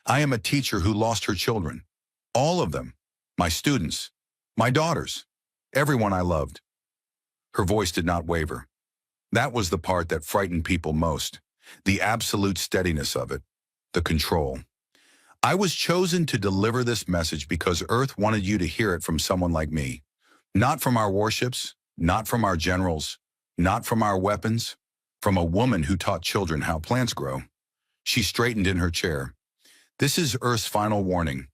I am a teacher who lost her children. All of them. My students. My daughters. Everyone I loved." Her voice did not waver. That was the part that frightened people most. The absolute steadiness of it. The control. "I was chosen to deliver this message because Earth wanted you to hear it from someone like me. Not from our warships, not from our generals, not from our weapons, from a woman who taught children how plants grow." She straightened in her chair. This is Earth's final warning.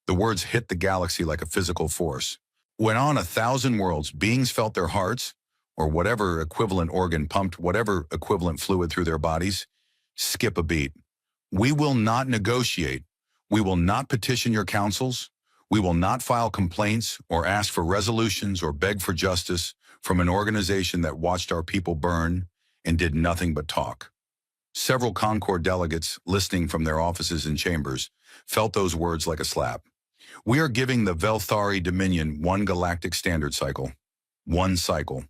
The words hit the galaxy like a physical force. When on 1,000 worlds, beings felt their hearts, or whatever equivalent organ pumped whatever equivalent fluid through their bodies, skip a beat. We will not negotiate. We will not petition your councils. We will not file complaints or ask for resolutions or beg for justice from an organization that watched our people burn and did nothing but talk. Several Concord delegates, listening from their offices and chambers, felt those words like a slap. We are giving the Velthari Dominion one galactic standard cycle. One cycle.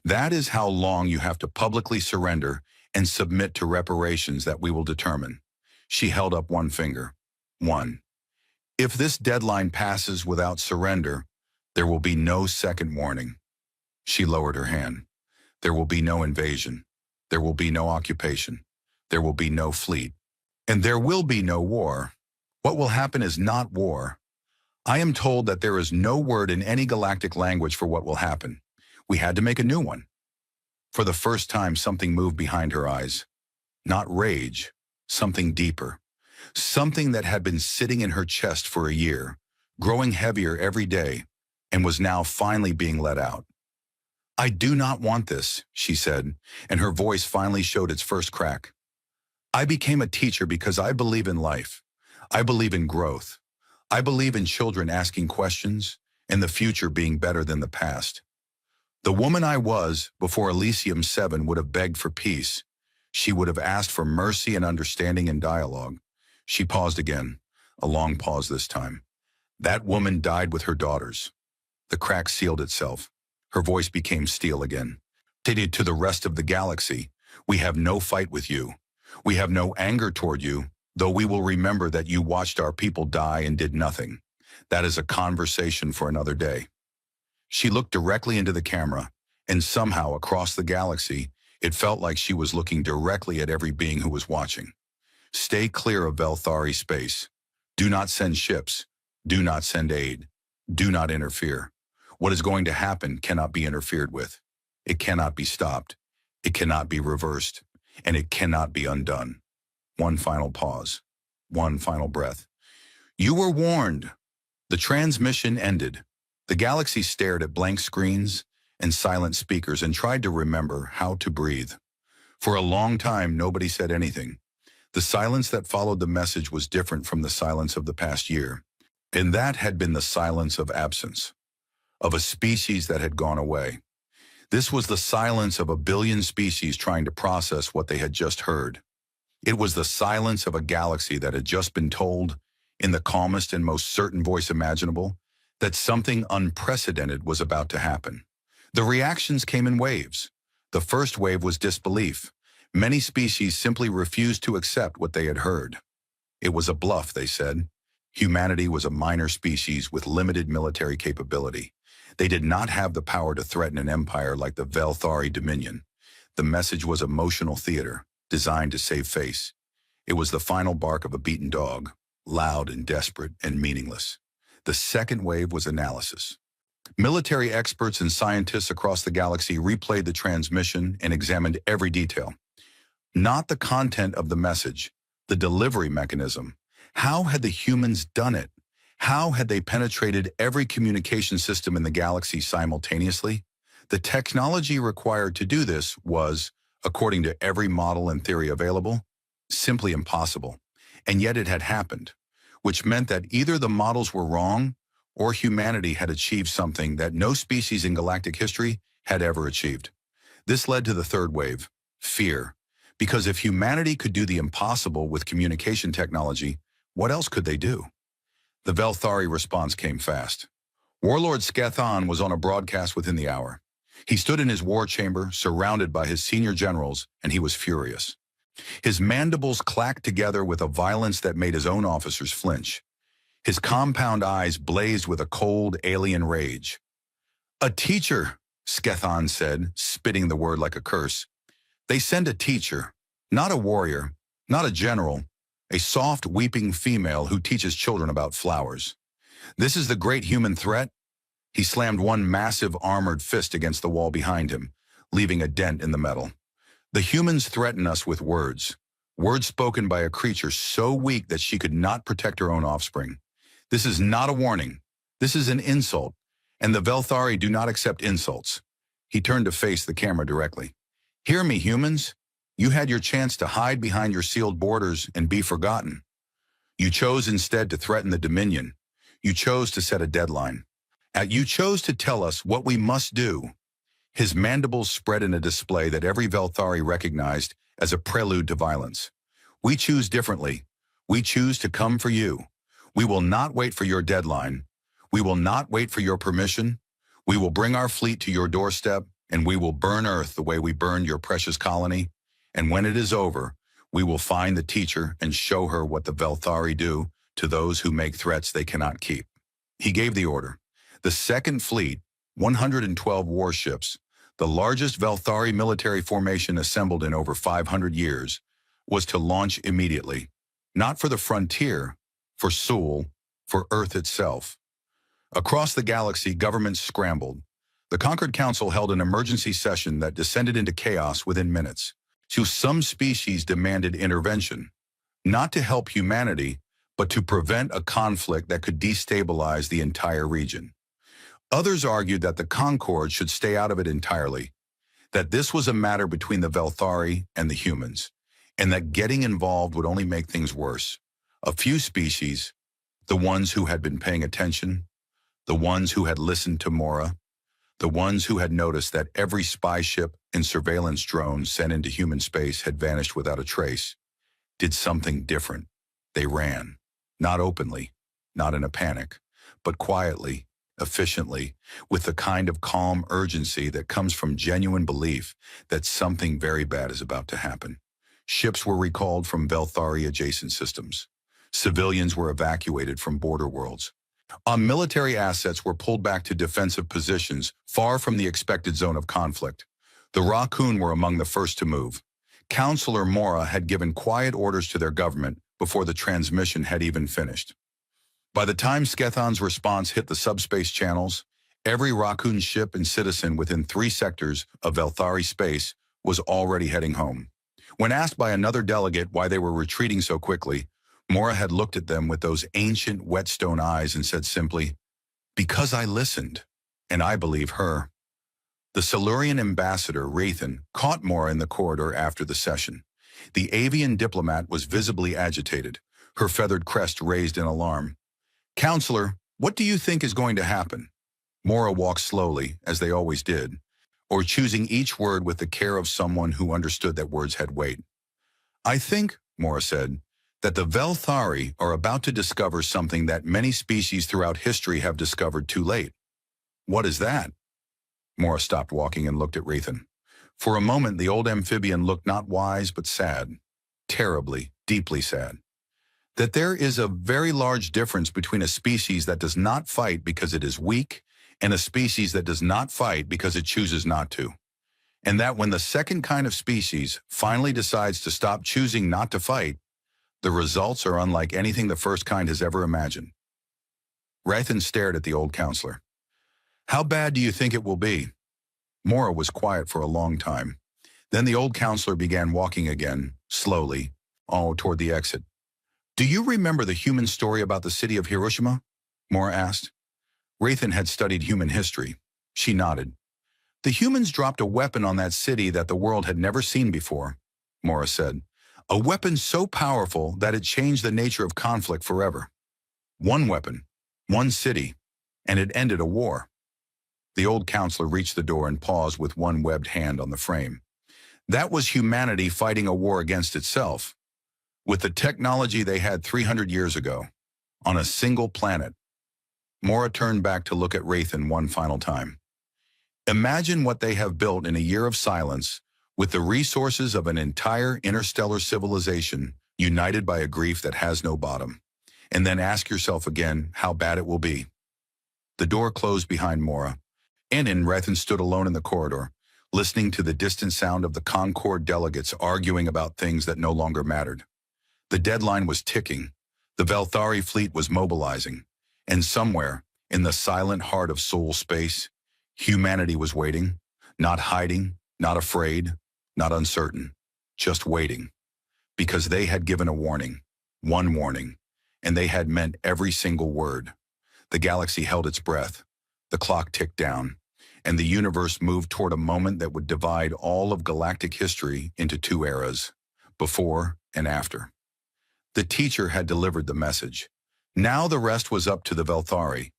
That is how long you have to publicly surrender and submit to reparations that we will determine. She held up one finger. 1. If this deadline passes without surrender, there will be no second warning. She lowered her hand. There will be no invasion. There will be no occupation. There will be no fleet. And there will be no war. What will happen is not war. I am told that there is no word in any galactic language for what will happen. We had to make a new one. For the first time, something moved behind her eyes. Not rage, something deeper. Something that had been sitting in her chest for a year, growing heavier every day, and was now finally being let out. I do not want this, she said, and her voice finally showed its first crack. I became a teacher because I believe in life. I believe in growth. I believe in children asking questions and the future being better than the past. The woman I was before Elysium 7 would have begged for peace. She would have asked for mercy and understanding and dialogue. She paused again, a long pause this time. That woman died with her daughters. The crack sealed itself. Her voice became steel again. Stated to the rest of the galaxy, we have no fight with you. We have no anger toward you, though we will remember that you watched our people die and did nothing. That is a conversation for another day. She looked directly into the camera, and somehow across the galaxy, it felt like she was looking directly at every being who was watching. Stay clear of Velthari space. Do not send ships. Do not send aid. Do not interfere. What is going to happen cannot be interfered with. It cannot be stopped. It cannot be reversed. And it cannot be undone. One final pause. One final breath. You were warned. The transmission ended. The galaxy stared at blank screens and silent speakers and tried to remember how to breathe. For a long time, nobody said anything. The silence that followed the message was different from the silence of the past year. And that had been the silence of absence, of a species that had gone away. This was the silence of a billion species trying to process what they had just heard. It was the silence of a galaxy that had just been told, in the calmest and most certain voice imaginable, that something unprecedented was about to happen. The reactions came in waves. The first wave was disbelief. Many species simply refused to accept what they had heard. It was a bluff, they said. Humanity was a minor species with limited military capability. They did not have the power to threaten an empire like the Velthari Dominion. The message was emotional theater, designed to save face. It was the final bark of a beaten dog, loud and desperate and meaningless. The second wave was analysis. Military experts and scientists across the galaxy replayed the transmission and examined every detail. Not the content of the message, the delivery mechanism. How had the humans done it? How had they penetrated every communication system in the galaxy simultaneously? The technology required to do this was, according to every model and theory available, simply impossible. And yet it had happened, which meant that either the models were wrong or humanity had achieved something that no species in galactic history had ever achieved. This led to the third wave, fear. Because if humanity could do the impossible with communication technology, what else could they do? The Velthari response came fast. Warlord Skethon was on a broadcast within the hour. He stood in his war chamber, surrounded by his senior generals, and he was furious. His mandibles clacked together with a violence that made his own officers flinch. His compound eyes blazed with a cold, alien rage. A teacher, Skethon said, spitting the word like a curse. They send a teacher, not a warrior, not a general, a soft, weeping female who teaches children about flowers. This is the great human threat? He slammed one massive armored fist against the wall behind him, leaving a dent in the metal. The humans threaten us with words. words spoken by a creature so weak that she could not protect her own offspring. This is not a warning. This is an insult, and the Velthari do not accept insults. He turned to face the camera directly. Hear me, humans. You had your chance to hide behind your sealed borders and be forgotten. You chose instead to threaten the Dominion. You chose to set a deadline. You chose to tell us what we must do. His mandibles spread in a display that every Velthari recognized as a prelude to violence. We choose differently. We choose to come for you. We will not wait for your deadline. We will not wait for your permission. We will bring our fleet to your doorstep, and we will burn Earth the way we burned your precious colony. And when it is over, we will find the teacher and show her what the Velthari do to those who make threats they cannot keep. He gave the order. The Second Fleet, 112 warships, the largest Velthari military formation assembled in over 500 years, was to launch immediately. Not for the frontier, for Seoul, for Earth itself. Across the galaxy, governments scrambled. The Conquered Council held an emergency session that descended into chaos within minutes. So some species demanded intervention, not to help humanity, but to prevent a conflict that could destabilize the entire region. Others argued that the Concord should stay out of it entirely, that this was a matter between the Velthari and the humans, and that getting involved would only make things worse. A few species, the ones who had been paying attention, the ones who had listened to Mora, the ones who had noticed that every spy ship and surveillance drone sent into human space had vanished without a trace, did something different. They ran, not openly, not in a panic, but quietly, efficiently, with the kind of calm urgency that comes from genuine belief that something very bad is about to happen. Ships were recalled from Velthari-adjacent systems. Civilians were evacuated from border worlds. Military assets were pulled back to defensive positions far from the expected zone of conflict. The Raccoon were among the first to move. Counselor Mora had given quiet orders to their government before the transmission had even finished. By the time Skethon's response hit the subspace channels, every Raccoon ship and citizen within 3 sectors of Velthari space was already heading home. When asked by another delegate why they were retreating so quickly, Mora had looked at them with those ancient whetstone eyes and said simply, "Because I listened, and I believe her." The Silurian ambassador, Rathan, caught Mora in the corridor after the session. The avian diplomat was visibly agitated, her feathered crest raised in alarm. "Counselor, what do you think is going to happen?" Mora walked slowly, as they always did, or choosing each word with the care of someone who understood that words had weight. "I think," Mora said, "that the Velthari are about to discover something that many species throughout history have discovered too late." "What is that?" Mora stopped walking and looked at Rathan. For a moment, the old amphibian looked not wise but sad. Terribly, deeply sad. That there is a very large difference between a species that does not fight because it is weak and a species that does not fight because it chooses not to. And that when the second kind of species finally decides to stop choosing not to fight, the results are unlike anything the first kind has ever imagined. Rathan stared at the old counselor. "How bad do you think it will be?" Mora was quiet for a long time. Then the old counselor began walking again, slowly, toward the exit. "Do you remember the human story about the city of Hiroshima?" Mora asked. Rathan had studied human history. She nodded. "The humans dropped a weapon on that city that the world had never seen before," Mora said. "A weapon so powerful that it changed the nature of conflict forever. One weapon, one city, and it ended a war." The old counselor reached the door and paused with one webbed hand on the frame. "That was humanity fighting a war against itself, with the technology they had 300 years ago, on a single planet." Mora turned back to look at Rathan one final time. "Imagine what they have built in a year of silence, with the resources of an entire interstellar civilization united by a grief that has no bottom. And then ask yourself again how bad it will be." The door closed behind Mora, and Rathan stood alone in the corridor, listening to the distant sound of the Concord delegates arguing about things that no longer mattered. The deadline was ticking. The Velthari fleet was mobilizing. And somewhere, in the silent heart of Seoul space, humanity was waiting, not hiding, not afraid, not uncertain, just waiting. because they had given a warning, one warning, and they had meant every single word. The galaxy held its breath, the clock ticked down, and the universe moved toward a moment that would divide all of galactic history into two eras, before and after. The teacher had delivered the message. Now the rest was up to the Velthari,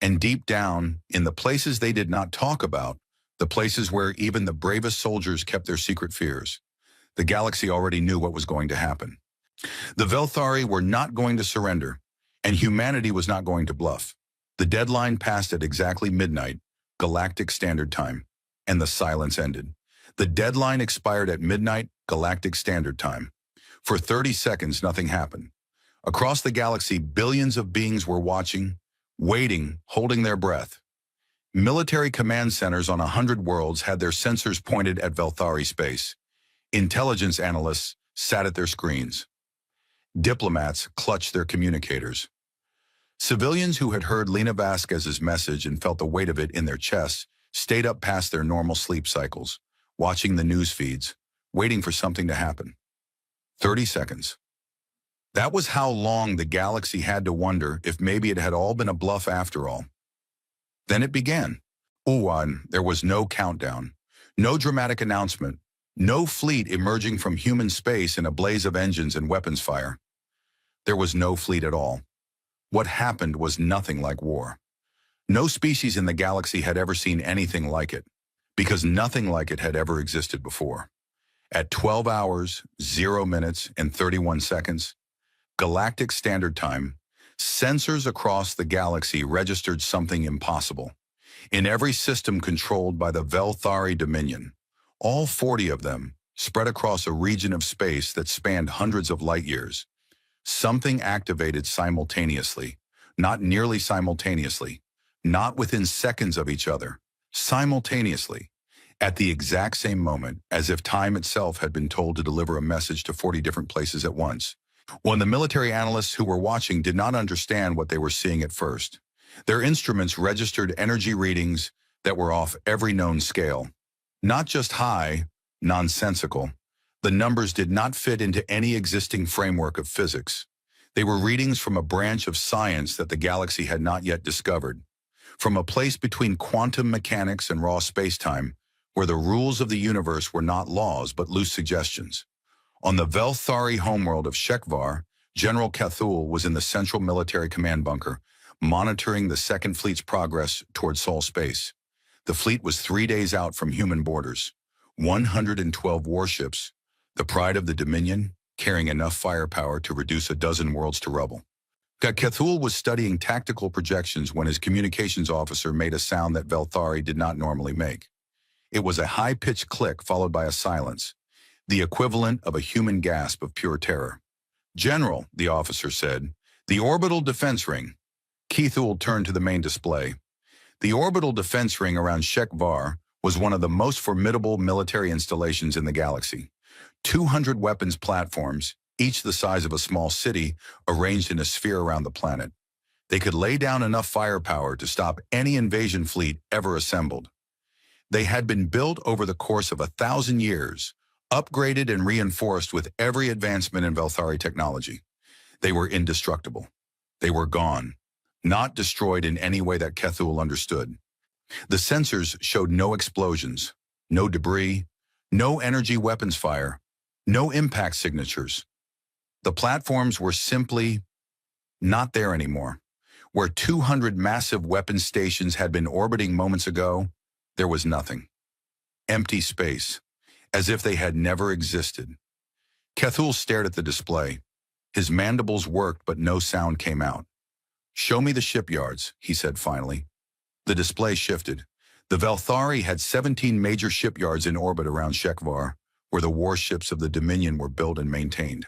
and deep down, in the places they did not talk about, the places where even the bravest soldiers kept their secret fears, the galaxy already knew what was going to happen. The Velthari were not going to surrender, and humanity was not going to bluff. The deadline passed at exactly midnight, Galactic Standard Time, and the silence ended. The deadline expired at midnight, Galactic Standard Time. For 30 seconds, nothing happened. Across the galaxy, billions of beings were watching, waiting, holding their breath. Military command centers on 100 worlds had their sensors pointed at Velthari space. Intelligence analysts sat at their screens. Diplomats clutched their communicators. Civilians who had heard Lena Vasquez's message and felt the weight of it in their chests stayed up past their normal sleep cycles, watching the news feeds, waiting for something to happen. 30 seconds. That was how long the galaxy had to wonder if maybe it had all been a bluff after all. Then it began. There was no countdown, no dramatic announcement, no fleet emerging from human space in a blaze of engines and weapons fire. There was no fleet at all. What happened was nothing like war. No species in the galaxy had ever seen anything like it, because nothing like it had ever existed before. At 12 hours, 0 minutes, and 31 seconds, Galactic Standard Time, sensors across the galaxy registered something impossible. In every system controlled by the Velthari Dominion, all 40 of them, spread across a region of space that spanned hundreds of light years, something activated simultaneously, not nearly simultaneously, not within seconds of each other, simultaneously, at the exact same moment, as if time itself had been told to deliver a message to 40 different places at once. When the military analysts who were watching did not understand what they were seeing at first, their instruments registered energy readings that were off every known scale. Not just high, nonsensical. The numbers did not fit into any existing framework of physics. They were readings from a branch of science that the galaxy had not yet discovered, from a place between quantum mechanics and raw spacetime, where the rules of the universe were not laws but loose suggestions. On the Velthari homeworld of Shekvar, General Cthulhu was in the Central Military Command Bunker, monitoring the Second Fleet's progress toward Sol space. The fleet was 3 days out from human borders. 112 warships, the pride of the Dominion, carrying enough firepower to reduce a dozen worlds to rubble. Cthulhu was studying tactical projections when his communications officer made a sound that Velthari did not normally make. It was a high-pitched click followed by a silence, the equivalent of a human gasp of pure terror. "General," the officer said, "the orbital defense ring." Cthulhu turned to the main display. The orbital defense ring around Shekvar was one of the most formidable military installations in the galaxy. 200 weapons platforms, each the size of a small city, arranged in a sphere around the planet. They could lay down enough firepower to stop any invasion fleet ever assembled. They had been built over the course of 1,000 years, upgraded and reinforced with every advancement in Velthari technology. They were indestructible. They were gone, not destroyed in any way that Cthulhu understood. The sensors showed no explosions, no debris, no energy weapons fire, no impact signatures. The platforms were simply not there anymore. Where 200 massive weapons stations had been orbiting moments ago, there was nothing. Empty space, as if they had never existed. Cthulhu stared at the display. His mandibles worked, but no sound came out. "Show me the shipyards," he said finally. The display shifted. The Velthari had 17 major shipyards in orbit around Shekvar, where the warships of the Dominion were built and maintained.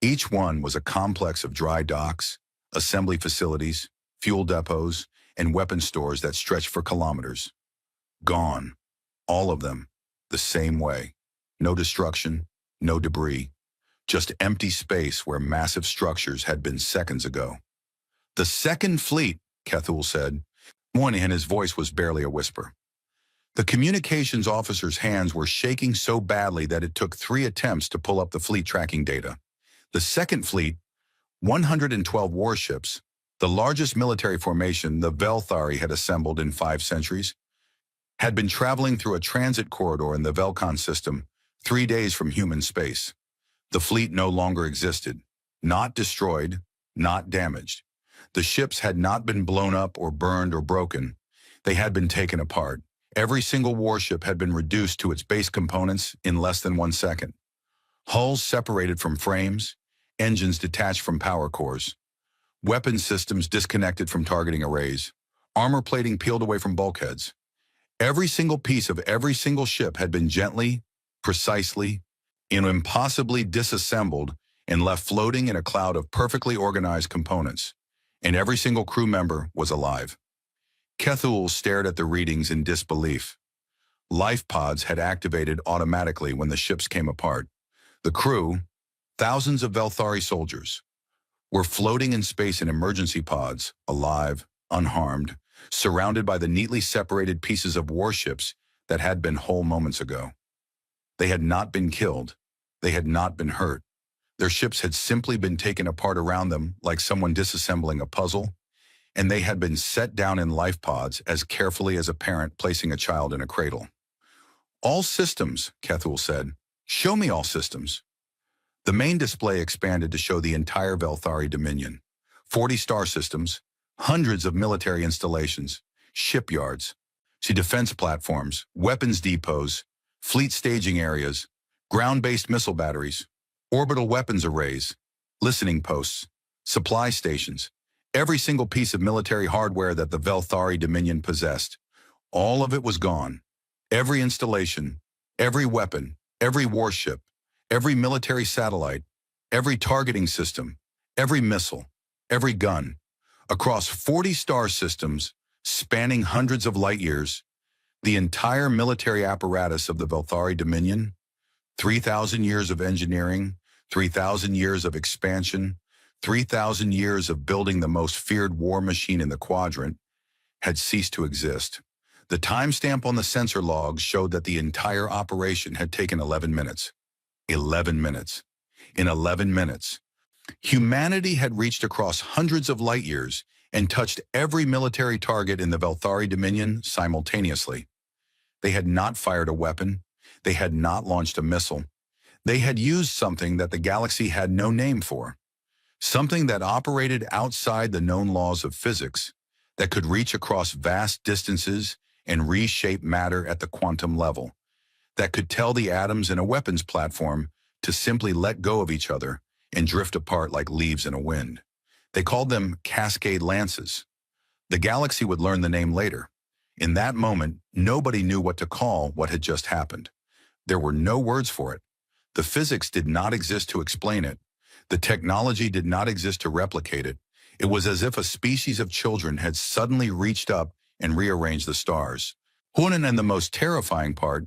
Each one was a complex of dry docks, assembly facilities, fuel depots, and weapon stores that stretched for kilometers. Gone. All of them. The same way. No destruction, no debris. Just empty space where massive structures had been seconds ago. "The Second Fleet," Cthulhu said, and his voice was barely a whisper. The communications officer's hands were shaking so badly that it took 3 attempts to pull up the fleet tracking data. The second fleet, 112 warships, the largest military formation the Velthari had assembled in 5 centuries, had been traveling through a transit corridor in the Velcon system 3 days from human space. The fleet no longer existed, not destroyed, not damaged. The ships had not been blown up or burned or broken. They had been taken apart. Every single warship had been reduced to its base components in less than 1 second. Hulls separated from frames, engines detached from power cores, weapon systems disconnected from targeting arrays, armor plating peeled away from bulkheads. Every single piece of every single ship had been gently, precisely, and impossibly disassembled and left floating in a cloud of perfectly organized components. And every single crew member was alive. Kethul stared at the readings in disbelief. Life pods had activated automatically when the ships came apart. The crew, thousands of Velthari soldiers, were floating in space in emergency pods, alive, unharmed, surrounded by the neatly separated pieces of warships that had been whole moments ago. They had not been killed. They had not been hurt. Their ships had simply been taken apart around them like someone disassembling a puzzle, and they had been set down in life pods as carefully as a parent placing a child in a cradle. "All systems," Kethul said. "Show me all systems." The main display expanded to show the entire Velthari Dominion. 40 star systems, hundreds of military installations, shipyards, defense platforms, weapons depots, fleet staging areas, ground-based missile batteries, orbital weapons arrays, listening posts, supply stations, every single piece of military hardware that the Velthari Dominion possessed. All of it was gone. Every installation, every weapon, every warship, every military satellite, every targeting system, every missile, every gun, across 40 star systems spanning hundreds of light years, the entire military apparatus of the Velthari Dominion, 3,000 years of engineering, 3,000 years of expansion, 3,000 years of building the most feared war machine in the quadrant, had ceased to exist. The timestamp on the sensor logs showed that the entire operation had taken 11 minutes. 11 minutes. In 11 minutes, humanity had reached across hundreds of light years and touched every military target in the Velthari Dominion simultaneously. They had not fired a weapon. They had not launched a missile. They had used something that the galaxy had no name for, something that operated outside the known laws of physics, that could reach across vast distances and reshape matter at the quantum level, that could tell the atoms in a weapons platform to simply let go of each other and drift apart like leaves in a wind. They called them Cascade Lances. The galaxy would learn the name later. In that moment, nobody knew what to call what had just happened. There were no words for it. The physics did not exist to explain it. The technology did not exist to replicate it. It was as if a species of children had suddenly reached up and rearranged the stars. Hunan, and the most terrifying part,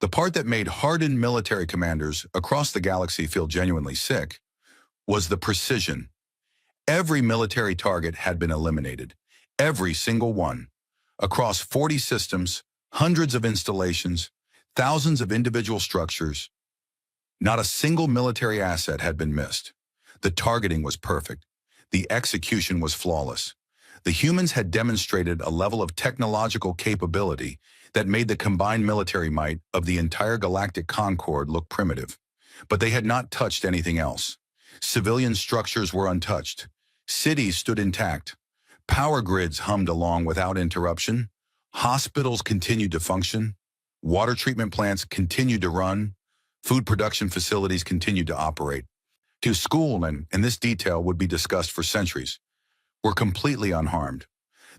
the part that made hardened military commanders across the galaxy feel genuinely sick, was the precision. Every military target had been eliminated. Every single one. Across 40 systems, hundreds of installations, thousands of individual structures, not a single military asset had been missed. The targeting was perfect. The execution was flawless. The humans had demonstrated a level of technological capability that made the combined military might of the entire galactic concord look primitive. But they had not touched anything else. Civilian structures were untouched. Cities stood intact. Power grids hummed along without interruption. Hospitals continued to function. Water treatment plants continued to run. Food production facilities continued to operate. To school, and this detail would be discussed for centuries, were completely unharmed.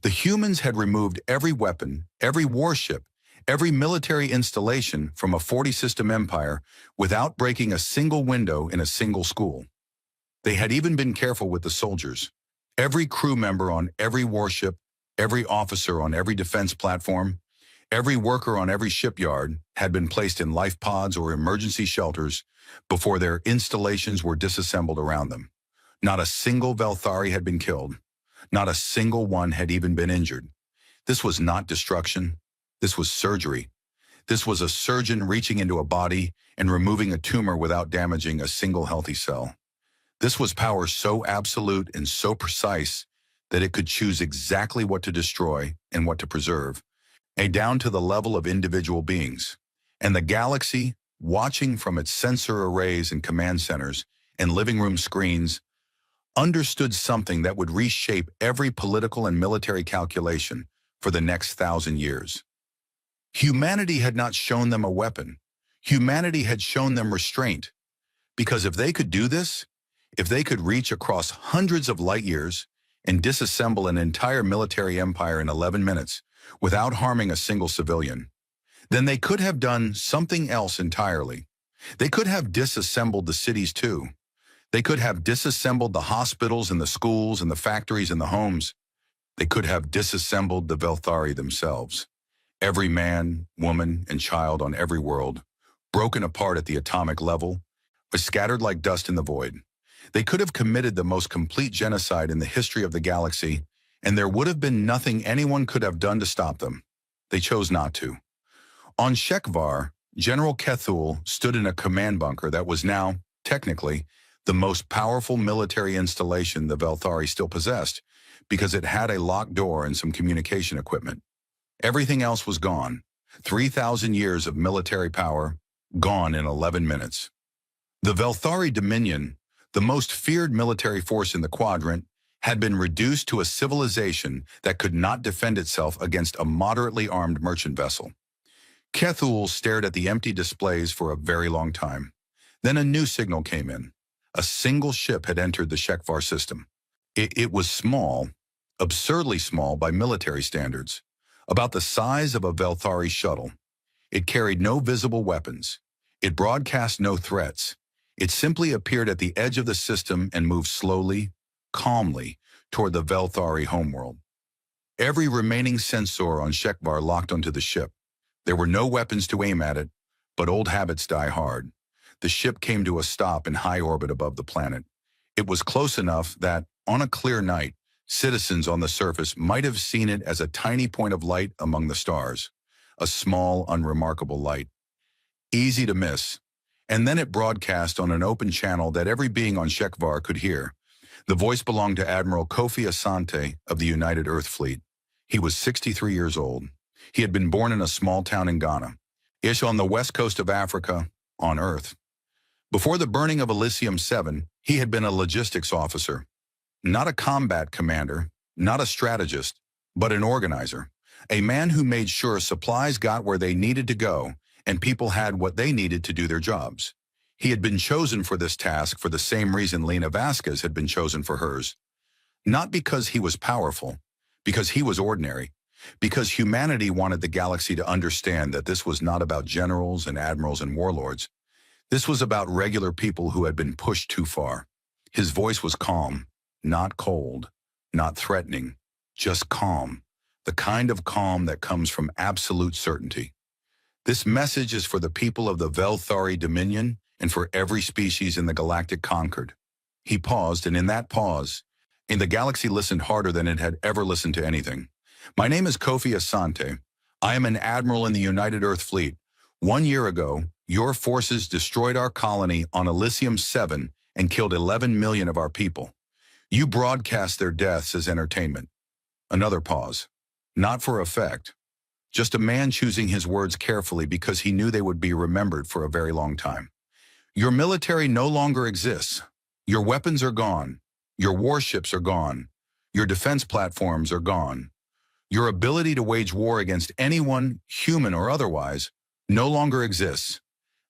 The humans had removed every weapon, every warship, every military installation from a 40-system empire without breaking a single window in a single school. They had even been careful with the soldiers. Every crew member on every warship, every officer on every defense platform, every worker on every shipyard had been placed in life pods or emergency shelters before their installations were disassembled around them. Not a single Velthari had been killed. Not a single one had even been injured. This was not destruction. This was surgery. This was a surgeon reaching into a body and removing a tumor without damaging a single healthy cell. This was power so absolute and so precise that it could choose exactly what to destroy and what to preserve, and down to the level of individual beings. And the galaxy, watching from its sensor arrays and command centers and living room screens, understood something that would reshape every political and military calculation for the next 1,000 years. Humanity had not shown them a weapon. Humanity had shown them restraint. Because if they could do this, if they could reach across hundreds of light years and disassemble an entire military empire in 11 minutes without harming a single civilian, then they could have done something else entirely. They could have disassembled the cities too. They could have disassembled the hospitals and the schools and the factories and the homes. They could have disassembled the Velthari themselves. Every man, woman, and child on every world, broken apart at the atomic level, was scattered like dust in the void. They could have committed the most complete genocide in the history of the galaxy, and there would have been nothing anyone could have done to stop them. They chose not to. On Shekvar, General Kethul stood in a command bunker that was now, technically, the most powerful military installation the Velthari still possessed, because it had a locked door and some communication equipment. Everything else was gone. 3,000 years of military power, gone in 11 minutes. The Velthari Dominion, the most feared military force in the quadrant, had been reduced to a civilization that could not defend itself against a moderately armed merchant vessel. Kethul stared at the empty displays for a very long time. Then a new signal came in. A single ship had entered the Shekvar system. It was small, absurdly small by military standards, about the size of a Velthari shuttle. It carried no visible weapons. It broadcast no threats. It simply appeared at the edge of the system and moved slowly, calmly, toward the Velthari homeworld. Every remaining sensor on Shekvar locked onto the ship. There were no weapons to aim at it, but old habits die hard. The ship came to a stop in high orbit above the planet. It was close enough that, on a clear night, citizens on the surface might have seen it as a tiny point of light among the stars, a small, unremarkable light. Easy to miss. And then it broadcast on an open channel that every being on Shekvar could hear. The voice belonged to Admiral Kofi Asante of the United Earth Fleet. He was 63 years old. He had been born in a small town in Ghana, ish on the west coast of Africa, on Earth. Before the burning of Elysium-7, he had been a logistics officer. Not a combat commander, not a strategist, but an organizer. A man who made sure supplies got where they needed to go and people had what they needed to do their jobs. He had been chosen for this task for the same reason Lena Vasquez had been chosen for hers. Not because he was powerful, because he was ordinary, because humanity wanted the galaxy to understand that this was not about generals and admirals and warlords. This was about regular people who had been pushed too far. His voice was calm, not cold, not threatening, just calm, the kind of calm that comes from absolute certainty. This message is for the people of the Velthari Dominion and for every species in the galactic Concord. He paused, and in that pause, the galaxy listened harder than it had ever listened to anything. My name is Kofi Asante. I am an admiral in the United Earth Fleet. 1 year ago, your forces destroyed our colony on Elysium-7 and killed 11 million of our people. You broadcast their deaths as entertainment. Another pause. Not for effect. Just a man choosing his words carefully because he knew they would be remembered for a very long time. Your military no longer exists. Your weapons are gone. Your warships are gone. Your defense platforms are gone. Your ability to wage war against anyone, human or otherwise, no longer exists.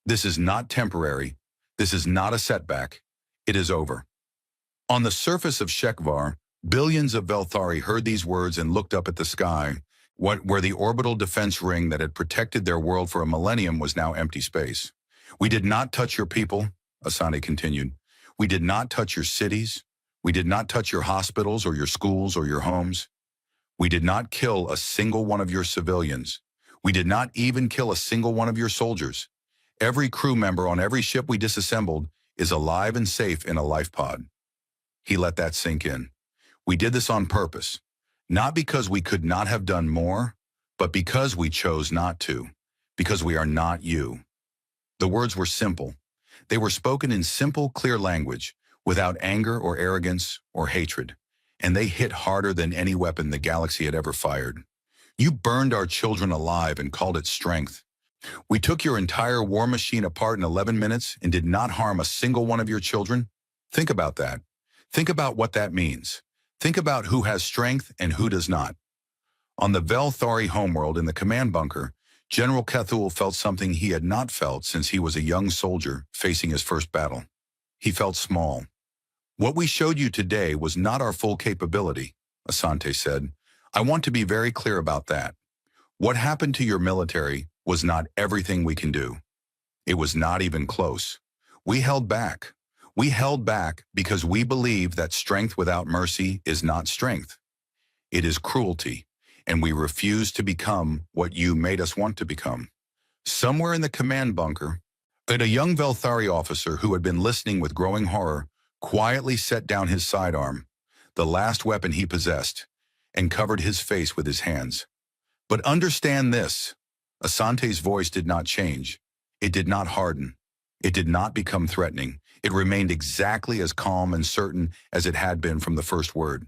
This is not temporary. This is not a setback. It is over. On the surface of Shekvar, billions of Velthari heard these words and looked up at the sky, where the orbital defense ring that had protected their world for a millennium was now empty space. We did not touch your people, Asante continued. We did not touch your cities. We did not touch your hospitals or your schools or your homes. We did not kill a single one of your civilians. We did not even kill a single one of your soldiers. Every crew member on every ship we disassembled is alive and safe in a life pod. He let that sink in. We did this on purpose, not because we could not have done more, but because we chose not to, because we are not you. The words were simple. They were spoken in simple, clear language, without anger or arrogance or hatred, and they hit harder than any weapon the galaxy had ever fired. You burned our children alive and called it strength. We took your entire war machine apart in 11 minutes and did not harm a single one of your children? Think about that. Think about what that means. Think about who has strength and who does not. On the Velthari homeworld in the command bunker, General Cthulhu felt something he had not felt since he was a young soldier facing his first battle. He felt small. What we showed you today was not our full capability, Asante said. I want to be very clear about that. What happened to your military was not everything we can do. It was not even close. We held back. We held back because we believe that strength without mercy is not strength. It is cruelty, and we refuse to become what you made us want to become. Somewhere in the command bunker, a young Velthari officer who had been listening with growing horror quietly set down his sidearm, the last weapon he possessed, and covered his face with his hands. But understand this, Asante's voice did not change. It did not harden. It did not become threatening. It remained exactly as calm and certain as it had been from the first word.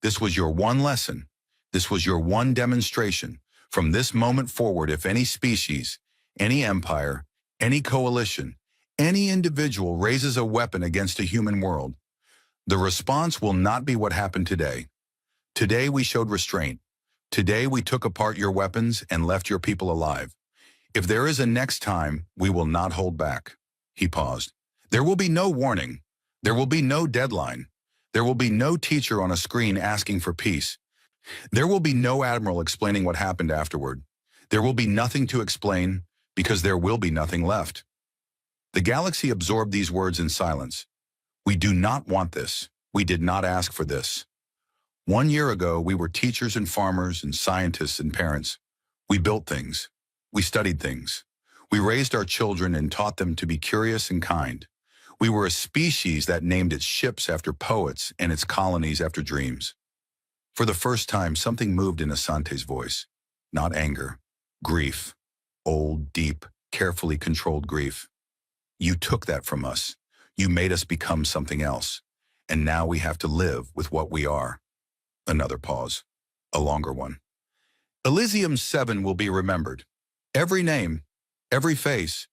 This was your one lesson. This was your one demonstration. From this moment forward, if any species, any empire, any coalition, any individual raises a weapon against a human world, the response will not be what happened today. Today we showed restraint. Today we took apart your weapons and left your people alive. If there is a next time, we will not hold back. He paused. There will be no warning. There will be no deadline. There will be no teacher on a screen asking for peace. There will be no admiral explaining what happened afterward. There will be nothing to explain because there will be nothing left. The galaxy absorbed these words in silence. We do not want this. We did not ask for this. 1 year ago, we were teachers and farmers and scientists and parents. We built things. We studied things. We raised our children and taught them to be curious and kind. We were a species that named its ships after poets and its colonies after dreams. For the first time, something moved in Asante's voice. Not anger. Grief. Old, deep, carefully controlled grief. You took that from us. You made us become something else. And now we have to live with what we are. Another pause. A longer one. Elysium 7 will be remembered. Every name, every face,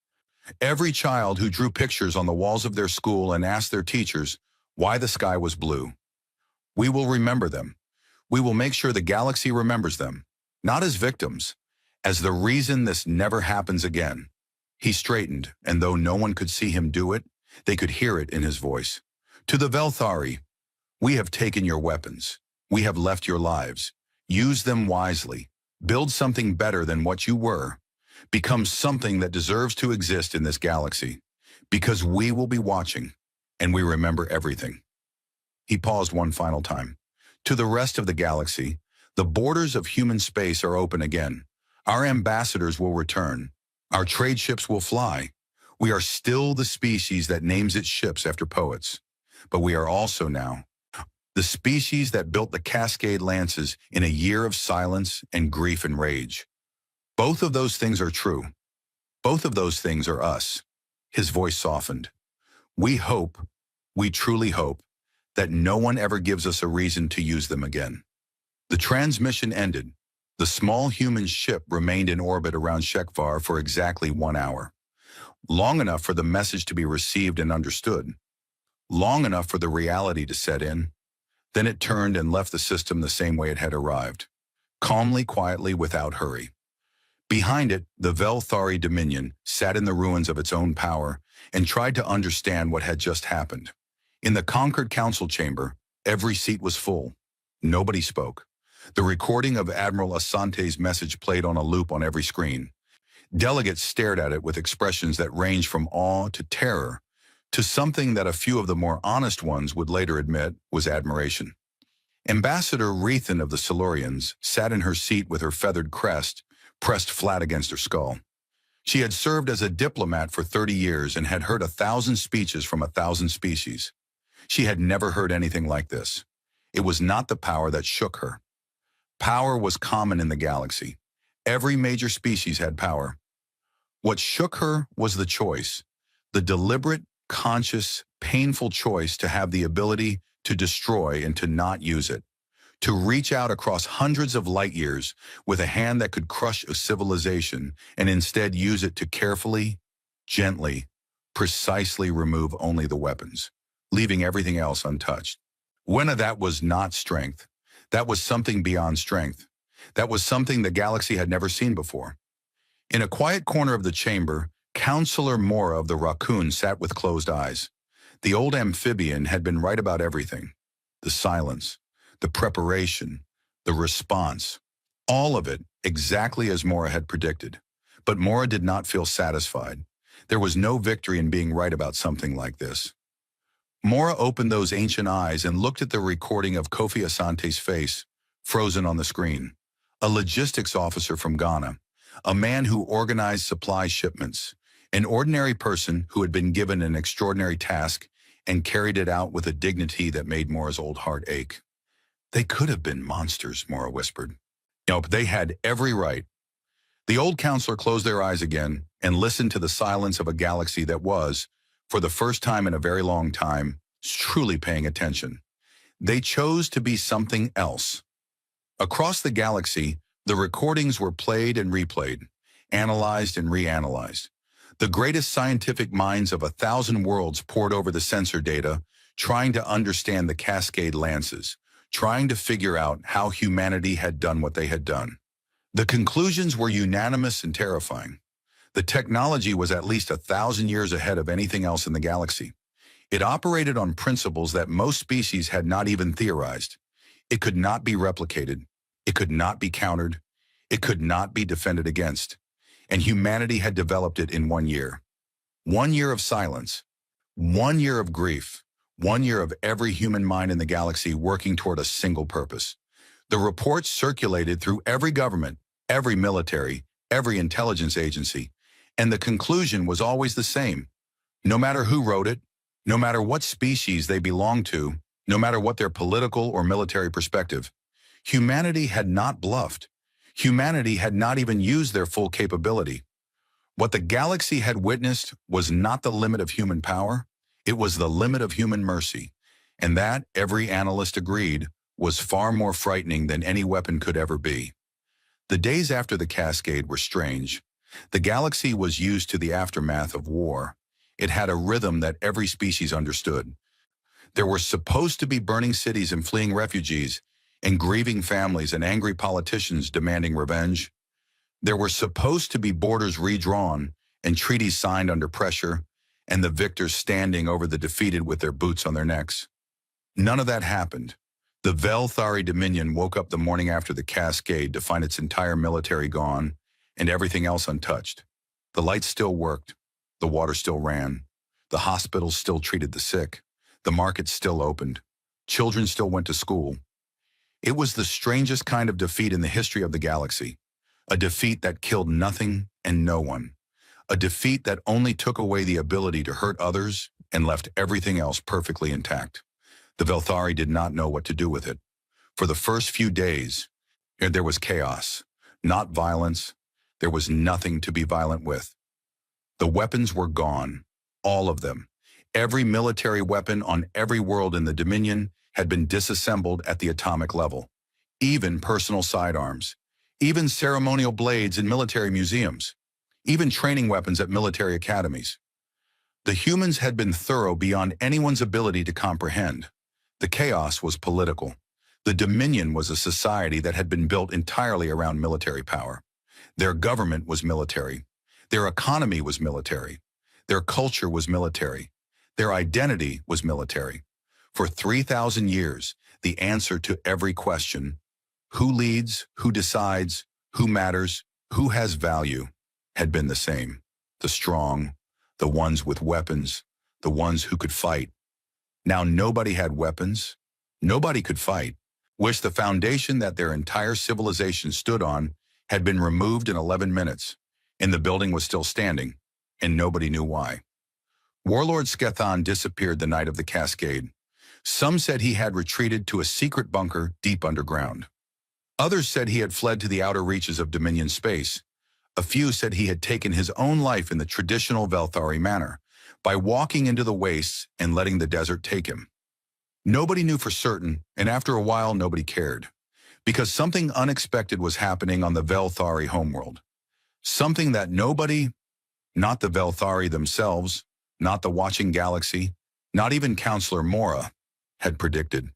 every child who drew pictures on the walls of their school and asked their teachers why the sky was blue. We will remember them. We will make sure the galaxy remembers them, not as victims, as the reason this never happens again. He straightened, and though no one could see him do it, they could hear it in his voice. To the Velthari, we have taken your weapons. We have left your lives. Use them wisely. Build something better than what you were. Become something that deserves to exist in this galaxy. Because we will be watching, and we remember everything. He paused one final time. To the rest of the galaxy, the borders of human space are open again. Our ambassadors will return. Our trade ships will fly. We are still the species that names its ships after poets. But we are also now the species that built the Cascade Lances in a year of silence and grief and rage. Both of those things are true. Both of those things are us. His voice softened. We truly hope, that no one ever gives us a reason to use them again. The transmission ended. The small human ship remained in orbit around Shekvar for exactly 1 hour. Long enough for the message to be received and understood. Long enough for the reality to set in. Then it turned and left the system the same way it had arrived. Calmly, quietly, without hurry. Behind it, the Velthari Dominion sat in the ruins of its own power and tried to understand what had just happened. In the conquered council chamber, every seat was full. Nobody spoke. The recording of Admiral Asante's message played on a loop on every screen. Delegates stared at it with expressions that ranged from awe to terror, to something that a few of the more honest ones would later admit was admiration. Ambassador Rethan of the Silurians sat in her seat with her feathered crest pressed flat against her skull. She had served as a diplomat for 30 years and had heard 1,000 speeches from 1,000 species. She had never heard anything like this. It was not the power that shook her. Power was common in the galaxy. Every major species had power. What shook her was the choice, the deliberate, conscious, painful choice to have the ability to destroy and to not use it, to reach out across hundreds of light years with a hand that could crush a civilization and instead use it to carefully, gently, precisely remove only the weapons, leaving everything else untouched. When that was not strength. That was something beyond strength. That was something the galaxy had never seen before. In a quiet corner of the chamber, Counselor Mora of the Raccoon sat with closed eyes. The old amphibian had been right about everything. The silence, the preparation, the response, all of it exactly as Mora had predicted. But Mora did not feel satisfied. There was no victory in being right about something like this. Mora opened those ancient eyes and looked at the recording of Kofi Asante's face, frozen on the screen. A logistics officer from Ghana, a man who organized supply shipments, an ordinary person who had been given an extraordinary task and carried it out with a dignity that made Mora's old heart ache. They could have been monsters, Mora whispered. Nope, they had every right. The old counselor closed their eyes again and listened to the silence of a galaxy that was, for the first time in a very long time, truly paying attention. They chose to be something else. Across the galaxy, the recordings were played and replayed, analyzed and reanalyzed. The greatest scientific minds of 1,000 worlds poured over the sensor data, trying to understand the Cascade lances, trying to figure out how humanity had done what they had done. The conclusions were unanimous and terrifying. The technology was at least 1,000 years ahead of anything else in the galaxy. It operated on principles that most species had not even theorized. It could not be replicated. It could not be countered. It could not be defended against. And humanity had developed it in 1 year. 1 year of silence. 1 year of grief. 1 year of every human mind in the galaxy working toward a single purpose. The reports circulated through every government, every military, every intelligence agency, and the conclusion was always the same. No matter who wrote it, no matter what species they belonged to, no matter what their political or military perspective, humanity had not bluffed. Humanity had not even used their full capability. What the galaxy had witnessed was not the limit of human power, it was the limit of human mercy. And that, every analyst agreed, was far more frightening than any weapon could ever be. The days after the Cascade were strange. The galaxy was used to the aftermath of war. It had a rhythm that every species understood. There were supposed to be burning cities and fleeing refugees, and grieving families and angry politicians demanding revenge. There were supposed to be borders redrawn and treaties signed under pressure, and the victors standing over the defeated with their boots on their necks. None of that happened. The Velthari Dominion woke up the morning after the Cascade to find its entire military gone and everything else untouched. The lights still worked. The water still ran. The hospitals still treated the sick. The markets still opened. Children still went to school. It was the strangest kind of defeat in the history of the galaxy. A defeat that killed nothing and no one. A defeat that only took away the ability to hurt others and left everything else perfectly intact. The Velthari did not know what to do with it. For the first few days, there was chaos, not violence. There was nothing to be violent with. The weapons were gone, all of them. Every military weapon on every world in the Dominion had been disassembled at the atomic level. Even personal sidearms. Even ceremonial blades in military museums. Even training weapons at military academies. The humans had been thorough beyond anyone's ability to comprehend. The chaos was political. The Dominion was a society that had been built entirely around military power. Their government was military. Their economy was military. Their culture was military. Their identity was military. For 3,000 years, the answer to every question, who leads, who decides, who matters, who has value, had been the same. The strong, the ones with weapons, the ones who could fight. Now nobody had weapons. Nobody could fight. Which the foundation that their entire civilization stood on had been removed in 11 minutes, and the building was still standing, and nobody knew why. Warlord Skethan disappeared the night of the Cascade. Some said he had retreated to a secret bunker deep underground. Others said he had fled to the outer reaches of Dominion space. A few said he had taken his own life in the traditional Velthari manner, by walking into the wastes and letting the desert take him. Nobody knew for certain, and after a while nobody cared, because something unexpected was happening on the Velthari homeworld. Something that nobody, not the Velthari themselves, not the watching galaxy, not even Counselor Mora, had predicted.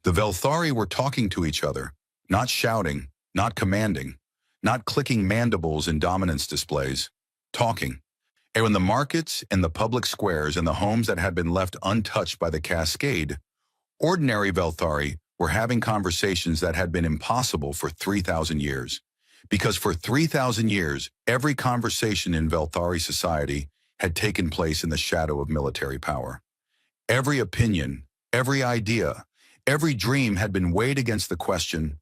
The Velthari were talking to each other, not shouting, not commanding, not clicking mandibles in dominance displays, talking. And in the markets and the public squares and the homes that had been left untouched by the cascade, ordinary Velthari were having conversations that had been impossible for 3,000 years. Because for 3,000 years, every conversation in Velthari society had taken place in the shadow of military power. Every opinion, every idea, every dream had been weighed against the question,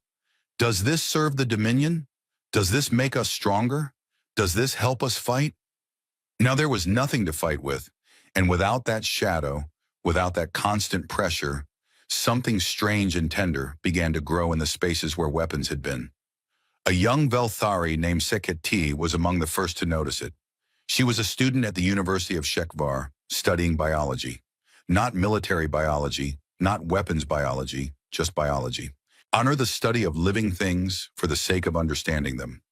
does this serve the Dominion? Does this make us stronger? Does this help us fight? Now there was nothing to fight with, and without that shadow, without that constant pressure, something strange and tender began to grow in the spaces where weapons had been. A young Velthari named Seketi was among the first to notice it. She was a student at the University of Shekvar, studying biology. Not military biology, not weapons biology, just biology. Honor the study of living things for the sake of understanding them.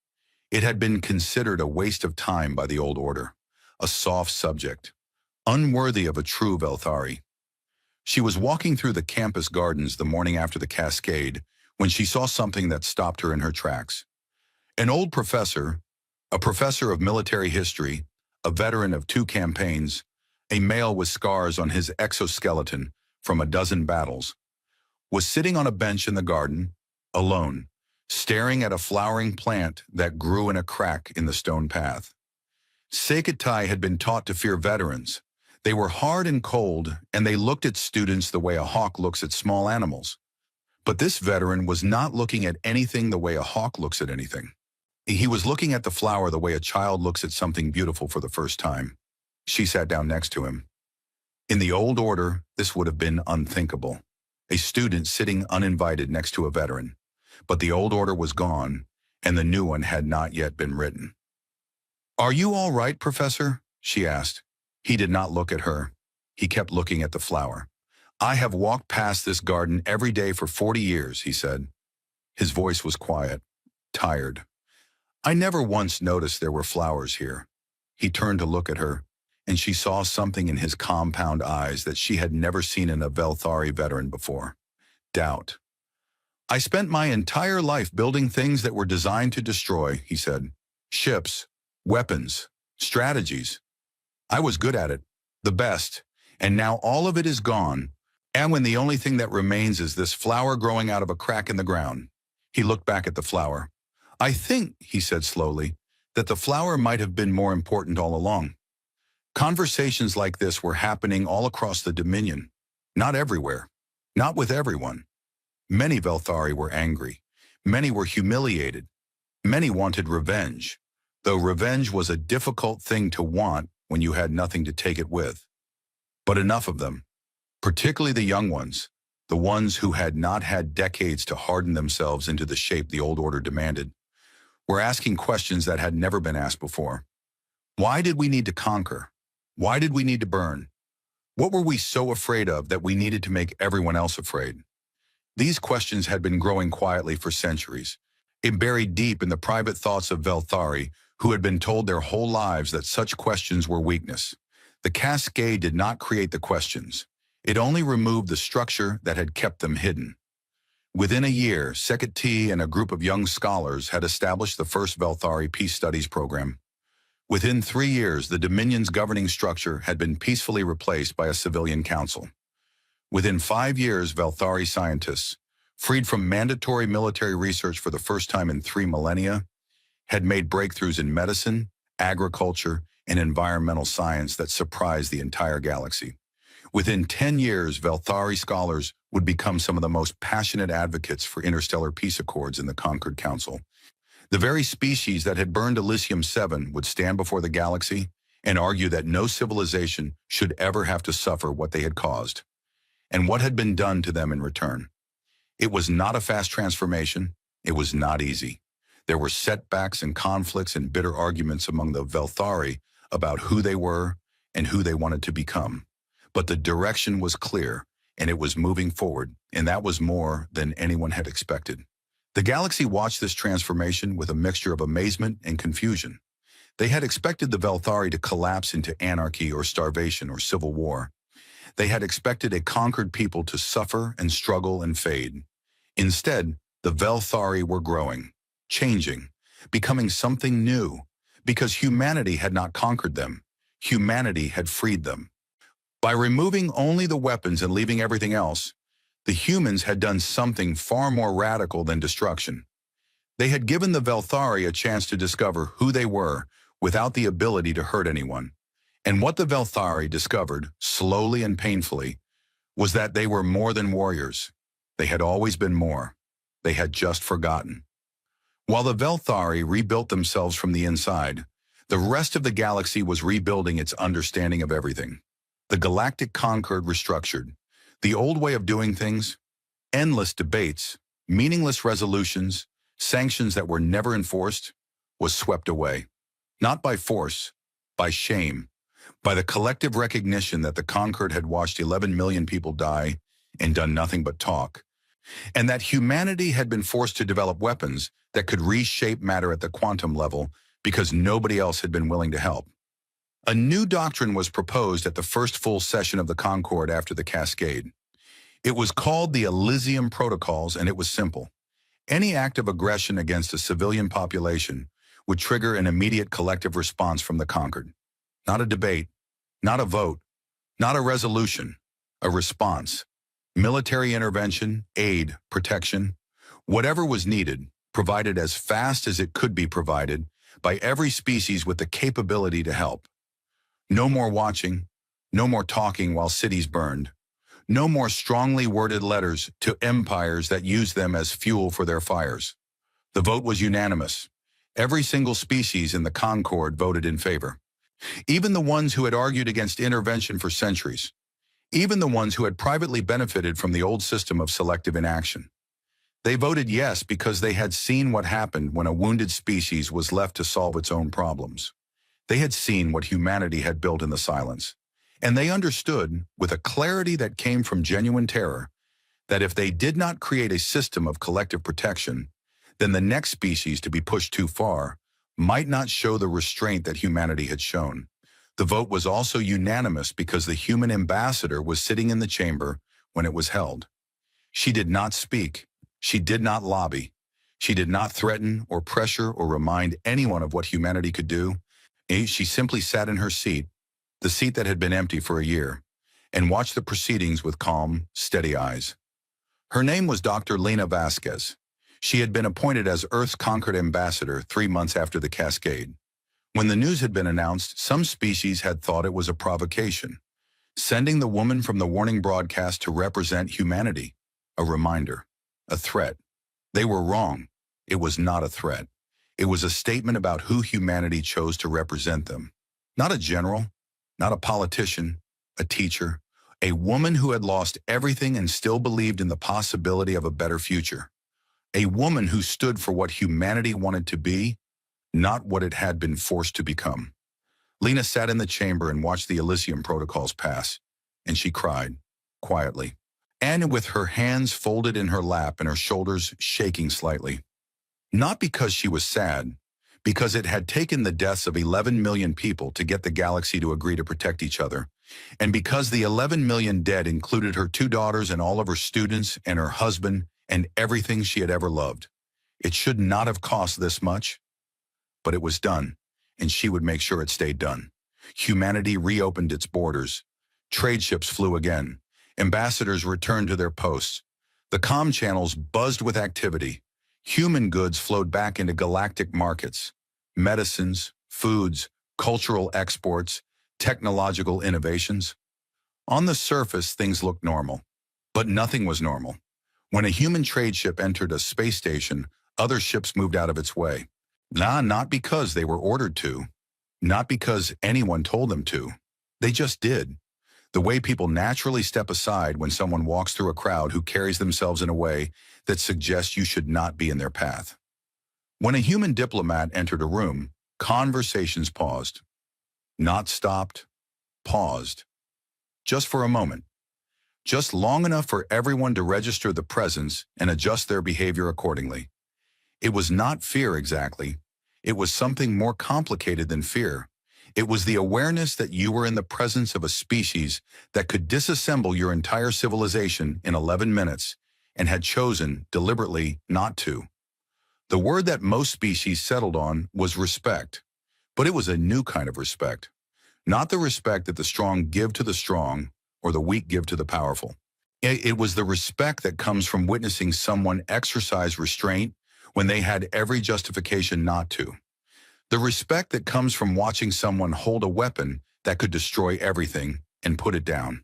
It had been considered a waste of time by the old order, a soft subject, unworthy of a true Velthari. She was walking through the campus gardens the morning after the cascade when she saw something that stopped her in her tracks. An old professor, a professor of military history, a veteran of 2 campaigns, a male with scars on his exoskeleton from a dozen battles, was sitting on a bench in the garden, alone, staring at a flowering plant that grew in a crack in the stone path. Seketai had been taught to fear veterans. They were hard and cold, and they looked at students the way a hawk looks at small animals. But this veteran was not looking at anything the way a hawk looks at anything. He was looking at the flower the way a child looks at something beautiful for the first time. She sat down next to him. In the old order, this would have been unthinkable. A student sitting uninvited next to a veteran. But the old order was gone, and the new one had not yet been written. "Are you all right, Professor?" she asked. He did not look at her. He kept looking at the flower. "I have walked past this garden every day for 40 years, he said. His voice was quiet, tired. "I never once noticed there were flowers here." He turned to look at her, and she saw something in his compound eyes that she had never seen in a Velthari veteran before. Doubt. "I spent my entire life building things that were designed to destroy," he said. "Ships, weapons, strategies. I was good at it, the best, and now all of it is gone, and when the only thing that remains is this flower growing out of a crack in the ground." He looked back at the flower. "I think," he said slowly, "that the flower might have been more important all along." Conversations like this were happening all across the Dominion. Not everywhere. Not with everyone. Many Velthari were angry. Many were humiliated. Many wanted revenge, though revenge was a difficult thing to want when you had nothing to take it with. But enough of them, particularly the young ones, the ones who had not had decades to harden themselves into the shape the old order demanded, were asking questions that had never been asked before. Why did we need to conquer? Why did we need to burn? What were we so afraid of that we needed to make everyone else afraid? These questions had been growing quietly for centuries, buried deep in the private thoughts of Velthari, who had been told their whole lives that such questions were weakness. The cascade did not create the questions. It only removed the structure that had kept them hidden. Within a year, Seketi and a group of young scholars had established the first Velthari Peace Studies program. Within 3 years, the Dominion's governing structure had been peacefully replaced by a civilian council. Within 5 years, Velthari scientists, freed from mandatory military research for the first time in 3 millennia, had made breakthroughs in medicine, agriculture, and environmental science that surprised the entire galaxy. Within 10 years, Velthari scholars would become some of the most passionate advocates for interstellar peace accords in the Concord Council. The very species that had burned Elysium-7 would stand before the galaxy and argue that no civilization should ever have to suffer what they had caused, and what had been done to them in return. It was not a fast transformation. It was not easy. There were setbacks and conflicts and bitter arguments among the Velthari about who they were and who they wanted to become. But the direction was clear, and it was moving forward, and that was more than anyone had expected. The galaxy watched this transformation with a mixture of amazement and confusion. They had expected the Velthari to collapse into anarchy or starvation or civil war. They had expected a conquered people to suffer and struggle and fade. Instead, the Velthari were growing, changing, becoming something new, because humanity had not conquered them. Humanity had freed them. By removing only the weapons and leaving everything else, the humans had done something far more radical than destruction. They had given the Velthari a chance to discover who they were without the ability to hurt anyone. And what the Velthari discovered, slowly and painfully, was that they were more than warriors. They had always been more. They had just forgotten. While the Velthari rebuilt themselves from the inside, the rest of the galaxy was rebuilding its understanding of everything. The galactic concord restructured. The old way of doing things, endless debates, meaningless resolutions, sanctions that were never enforced, was swept away. Not by force, by shame, by the collective recognition that the Concord had watched 11 million people die and done nothing but talk, and that humanity had been forced to develop weapons that could reshape matter at the quantum level because nobody else had been willing to help. A new doctrine was proposed at the first full session of the Concord after the Cascade. It was called the Elysium Protocols, and it was simple. Any act of aggression against a civilian population would trigger an immediate collective response from the conquered. Not a debate, not a vote, not a resolution, a response. Military intervention, aid, protection, whatever was needed, provided as fast as it could be provided by every species with the capability to help. No more watching, no more talking while cities burned, no more strongly worded letters to empires that used them as fuel for their fires. The vote was unanimous. Every single species in the Concord voted in favor. Even the ones who had argued against intervention for centuries. Even the ones who had privately benefited from the old system of selective inaction. They voted yes because they had seen what happened when a wounded species was left to solve its own problems. They had seen what humanity had built in the silence, and they understood, with a clarity that came from genuine terror, that if they did not create a system of collective protection, then the next species to be pushed too far might not show the restraint that humanity had shown. The vote was also unanimous because the human ambassador was sitting in the chamber when it was held. She did not speak. She did not lobby. She did not threaten or pressure or remind anyone of what humanity could do. She simply sat in her seat, the seat that had been empty for a year, and watched the proceedings with calm, steady eyes. Her name was Dr. Lena Vasquez. She had been appointed as Earth's Concord ambassador 3 months after the Cascade. When the news had been announced, some species had thought it was a provocation, sending the woman from the warning broadcast to represent humanity, a reminder, a threat. They were wrong. It was not a threat. It was a statement about who humanity chose to represent them. Not a general, not a politician, a teacher, a woman who had lost everything and still believed in the possibility of a better future. A woman who stood for what humanity wanted to be, not what it had been forced to become. Lena sat in the chamber and watched the Elysium Protocols pass, and she cried, quietly, and with her hands folded in her lap and her shoulders shaking slightly. Not because she was sad, because it had taken the deaths of 11 million people to get the galaxy to agree to protect each other, and because the 11 million dead included her 2 daughters and all of her students and her husband and everything she had ever loved. It should not have cost this much, but it was done, and she would make sure it stayed done. Humanity reopened its borders. Trade ships flew again. Ambassadors returned to their posts. The comm channels buzzed with activity. Human goods flowed back into galactic markets. Medicines, foods, cultural exports, technological innovations. On the surface, things looked normal, but nothing was normal. When a human trade ship entered a space station, other ships moved out of its way. Not because they were ordered to, not because anyone told them to. They just did. The way people naturally step aside when someone walks through a crowd who carries themselves in a way that suggests you should not be in their path. When a human diplomat entered a room, conversations paused. Not stopped, paused. Just for a moment. Just long enough for everyone to register the presence and adjust their behavior accordingly. It was not fear exactly. It was something more complicated than fear. It was the awareness that you were in the presence of a species that could disassemble your entire civilization in 11 minutes and had chosen, deliberately, not to. The word that most species settled on was respect, but it was a new kind of respect. Not the respect that the strong give to the strong or the weak give to the powerful. It was the respect that comes from witnessing someone exercise restraint when they had every justification not to. The respect that comes from watching someone hold a weapon that could destroy everything and put it down.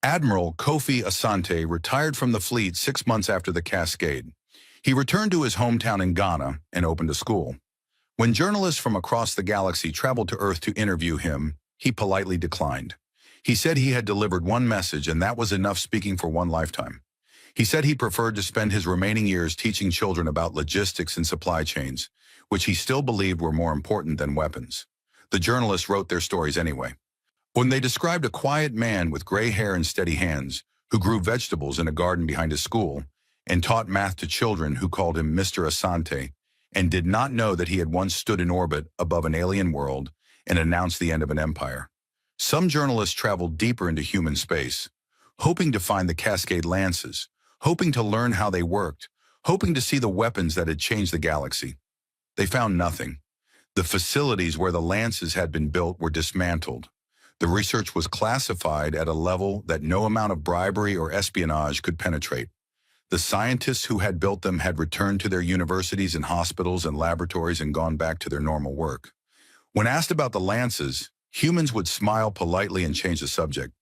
Admiral Kofi Asante retired from the fleet 6 months after the Cascade. He returned to his hometown in Ghana and opened a school. When journalists from across the galaxy traveled to Earth to interview him, he politely declined. He said he had delivered one message and that was enough speaking for one lifetime. He said he preferred to spend his remaining years teaching children about logistics and supply chains, which he still believed were more important than weapons. The journalists wrote their stories anyway. When they described a quiet man with gray hair and steady hands, who grew vegetables in a garden behind his school, and taught math to children who called him Mr. Asante, and did not know that he had once stood in orbit above an alien world and announced the end of an empire. Some journalists traveled deeper into human space, hoping to find the Cascade Lances, hoping to learn how they worked, hoping to see the weapons that had changed the galaxy. They found nothing. The facilities where the Lances had been built were dismantled. The research was classified at a level that no amount of bribery or espionage could penetrate. The scientists who had built them had returned to their universities and hospitals and laboratories and gone back to their normal work. When asked about the Lances, humans would smile politely and change the subject.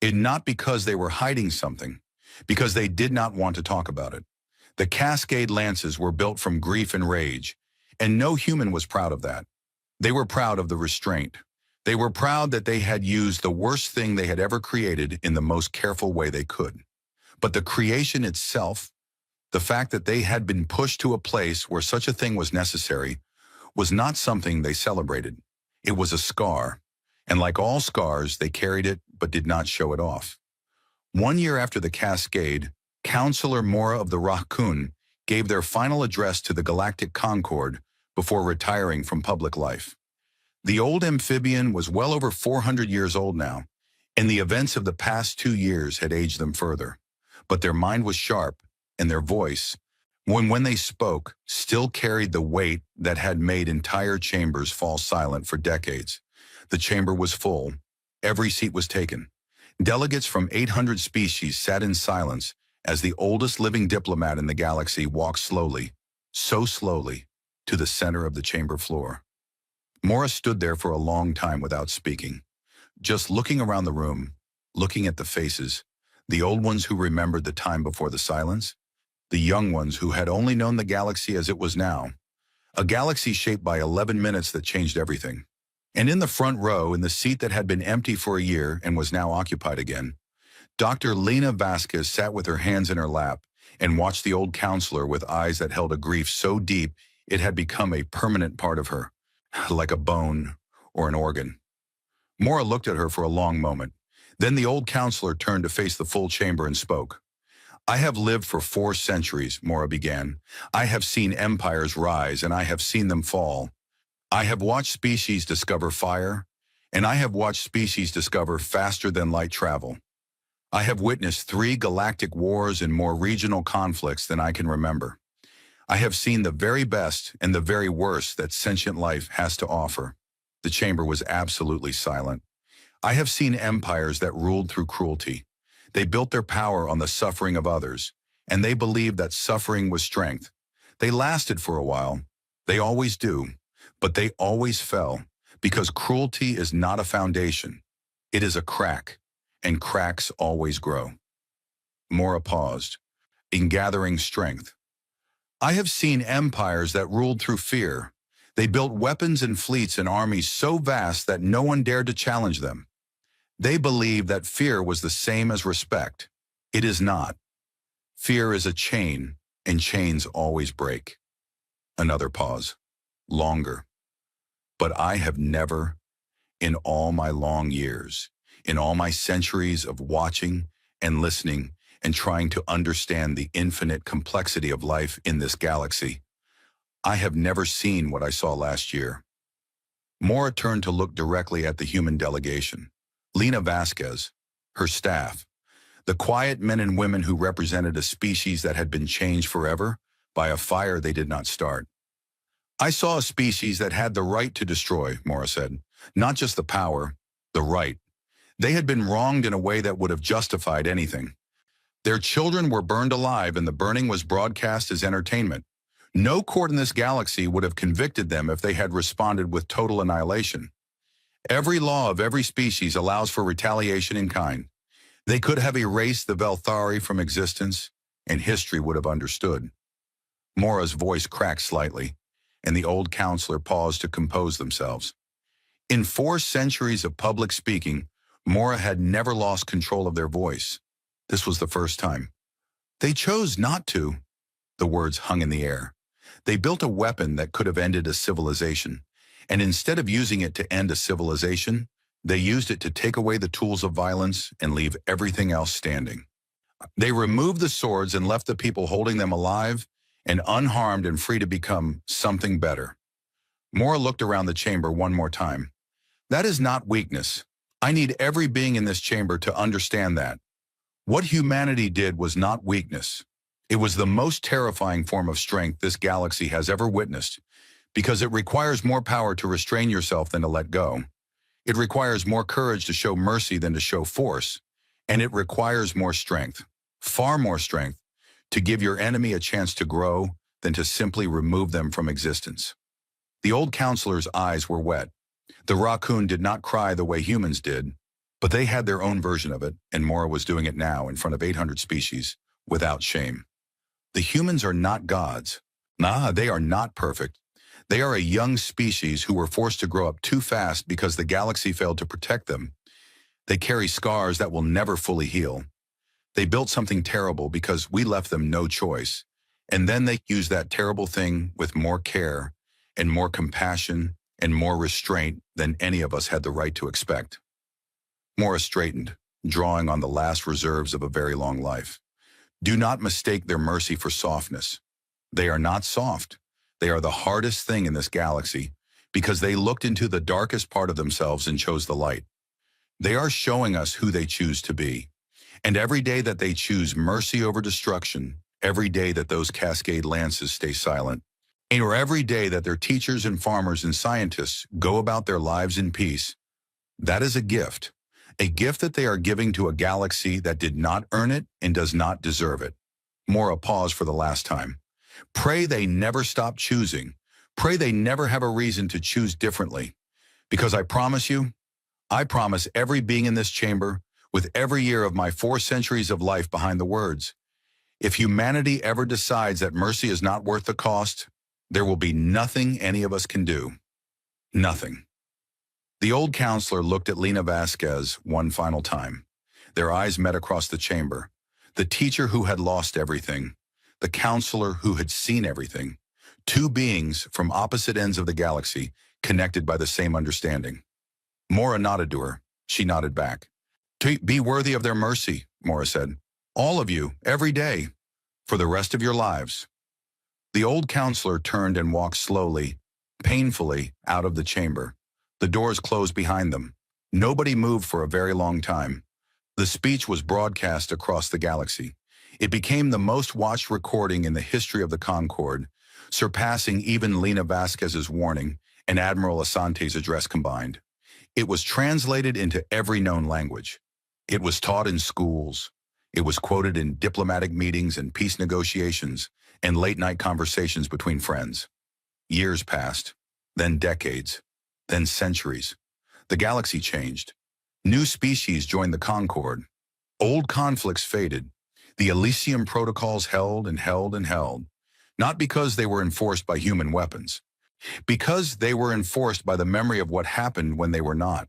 It not because they were hiding something, because they did not want to talk about it. The Cascade Lances were built from grief and rage, and no human was proud of that. They were proud of the restraint. They were proud that they had used the worst thing they had ever created in the most careful way they could. But the creation itself, the fact that they had been pushed to a place where such a thing was necessary, was not something they celebrated. It was a scar, and like all scars, they carried it but did not show it off. 1 year after the Cascade, Counselor Mora of the Raccoon gave their final address to the Galactic Concord before retiring from public life. The old amphibian was well over 400 years old now, and the events of the past 2 years had aged them further. But their mind was sharp, and their voice, when they spoke, still carried the weight that had made entire chambers fall silent for decades. The chamber was full. Every seat was taken. Delegates from 800 species sat in silence as the oldest living diplomat in the galaxy walked slowly, so slowly, to the center of the chamber floor. Mora stood there for a long time without speaking, just looking around the room, looking at the faces, the old ones who remembered the time before the silence, the young ones who had only known the galaxy as it was now, a galaxy shaped by 11 minutes that changed everything. And in the front row, in the seat that had been empty for a year and was now occupied again, Dr. Lena Vasquez sat with her hands in her lap and watched the old counselor with eyes that held a grief so deep it had become a permanent part of her, like a bone or an organ. Mora looked at her for a long moment. Then the old counselor turned to face the full chamber and spoke. "I have lived for 4 centuries, Mora began. I have seen empires rise and I have seen them fall. I have watched species discover fire, and I have watched species discover faster than light travel. I have witnessed 3 galactic wars and more regional conflicts than I can remember. I have seen the very best and the very worst that sentient life has to offer." The chamber was absolutely silent. "I have seen empires that ruled through cruelty. They built their power on the suffering of others, and they believed that suffering was strength. They lasted for a while. They always do, but they always fell, because cruelty is not a foundation. It is a crack, and cracks always grow." Mora paused, in gathering strength. "I have seen empires that ruled through fear. They built weapons and fleets and armies so vast that no one dared to challenge them. They believed that fear was the same as respect. It is not. Fear is a chain, and chains always break. Another pause. Longer. But I have never, in all my long years, in all my centuries of watching and listening and trying to understand the infinite complexity of life in this galaxy, I have never seen what I saw last year. Mora turned to look directly at the human delegation. Lena Vasquez, her staff, the quiet men and women who represented a species that had been changed forever by a fire they did not start. I saw a species that had the right to destroy, Mora said. Not just the power, the right. They had been wronged in a way that would have justified anything. Their children were burned alive and the burning was broadcast as entertainment. No court in this galaxy would have convicted them if they had responded with total annihilation. Every law of every species allows for retaliation in kind. They could have erased the Velthari from existence, and history would have understood. Mora's voice cracked slightly, and the old counselor paused to compose themselves. In 4 centuries of public speaking, Mora had never lost control of their voice. This was the first time. They chose not to. The words hung in the air. They built a weapon that could have ended a civilization, and instead of using it to end a civilization, they used it to take away the tools of violence and leave everything else standing. They removed the swords and left the people holding them alive and unharmed and free to become something better. Mora looked around the chamber one more time. That is not weakness. I need every being in this chamber to understand that. What humanity did was not weakness. It was the most terrifying form of strength this galaxy has ever witnessed, because it requires more power to restrain yourself than to let go. It requires more courage to show mercy than to show force, and it requires more strength, far more strength, to give your enemy a chance to grow than to simply remove them from existence. The old counselor's eyes were wet. The raccoon did not cry the way humans did, but they had their own version of it, and Mora was doing it now in front of 800 species, without shame. The humans are not gods. They are not perfect. They are a young species who were forced to grow up too fast because the galaxy failed to protect them. They carry scars that will never fully heal. They built something terrible because we left them no choice, and then they used that terrible thing with more care and more compassion and more restraint than any of us had the right to expect. Mora straightened, drawing on the last reserves of a very long life. Do not mistake their mercy for softness. They are not soft. They are the hardest thing in this galaxy because they looked into the darkest part of themselves and chose the light. They are showing us who they choose to be. And every day that they choose mercy over destruction, every day that those cascade lances stay silent, or every day that their teachers and farmers and scientists go about their lives in peace, that is a gift that they are giving to a galaxy that did not earn it and does not deserve it. Mora paused for the last time. Pray they never stop choosing. Pray they never have a reason to choose differently. Because I promise every being in this chamber, with every year of my 4 centuries of life behind the words, if humanity ever decides that mercy is not worth the cost, there will be nothing any of us can do. Nothing. The old counselor looked at Lena Vasquez one final time. Their eyes met across the chamber. The teacher who had lost everything, the counselor who had seen everything. 2 beings from opposite ends of the galaxy, connected by the same understanding. Mora nodded to her. She nodded back. Be worthy of their mercy, Mora said. All of you, every day, for the rest of your lives. The old counselor turned and walked slowly, painfully, out of the chamber. The doors closed behind them. Nobody moved for a very long time. The speech was broadcast across the galaxy. It became the most watched recording in the history of the Concord, surpassing even Lena Vasquez's warning and Admiral Asante's address combined. It was translated into every known language. It was taught in schools. It was quoted in diplomatic meetings and peace negotiations and late-night conversations between friends. Years passed, then decades, then centuries. The galaxy changed. New species joined the Concord. Old conflicts faded. The Elysium protocols held and held and held, not because they were enforced by human weapons, because they were enforced by the memory of what happened when they were not.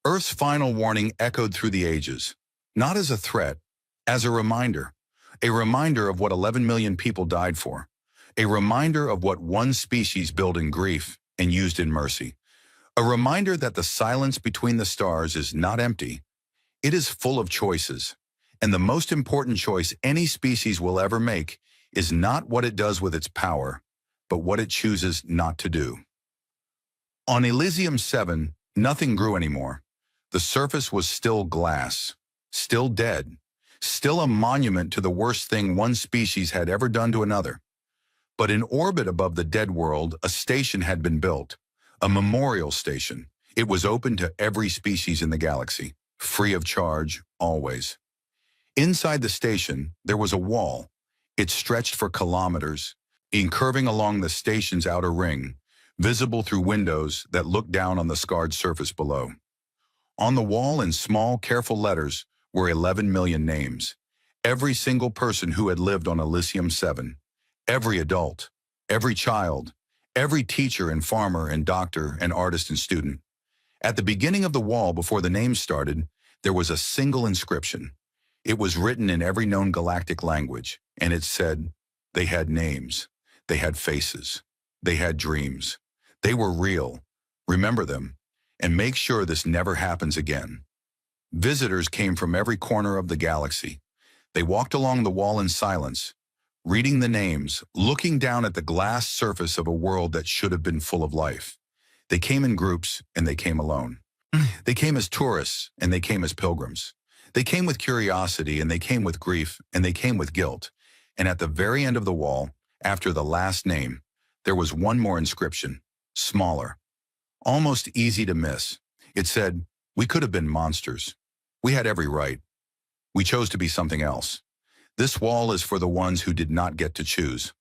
Earth's final warning echoed through the ages, not as a threat, as a reminder of what 11 million people died for, a reminder of what one species built in grief and used in mercy, a reminder that the silence between the stars is not empty, it is full of choices, and the most important choice any species will ever make is not what it does with its power, but what it chooses not to do. On Elysium 7, nothing grew anymore. The surface was still glass, still dead, still a monument to the worst thing one species had ever done to another. But in orbit above the dead world, a station had been built, a memorial station. It was open to every species in the galaxy, free of charge, always. Inside the station, there was a wall. It stretched for kilometers, curving along the station's outer ring, visible through windows that looked down on the scarred surface below. On the wall in small, careful letters were 11 million names. Every single person who had lived on Elysium 7. Every adult, every child, every teacher and farmer and doctor and artist and student. At the beginning of the wall, before the names started, there was a single inscription. It was written in every known galactic language, and it said, they had names, they had faces, they had dreams. They were real. Remember them, and make sure this never happens again. Visitors came from every corner of the galaxy. They walked along the wall in silence, reading the names, looking down at the glass surface of a world that should have been full of life. They came in groups, and they came alone. They came as tourists, and they came as pilgrims. They came with curiosity, and they came with grief, and they came with guilt. And at the very end of the wall, after the last name, there was one more inscription, smaller, almost easy to miss. It said, we could have been monsters. We had every right. We chose to be something else. This wall is for the ones who did not get to choose.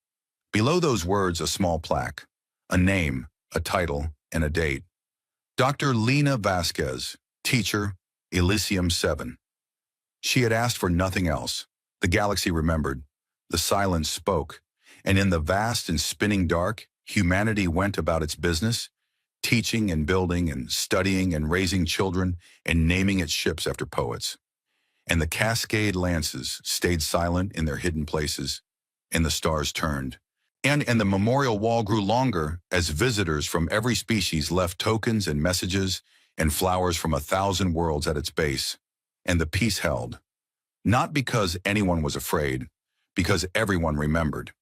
Below those words, a small plaque, a name, a title, and a date. Dr. Lena Vasquez, teacher, Elysium 7. She had asked for nothing else. The galaxy remembered. The silence spoke. And in the vast and spinning dark, humanity went about its business, teaching and building and studying and raising children and naming its ships after poets. And the cascade lances stayed silent in their hidden places, and the stars turned. And the memorial wall grew longer as visitors from every species left tokens and messages and flowers from 1,000 worlds at its base. And the peace held. Not because anyone was afraid, because everyone remembered.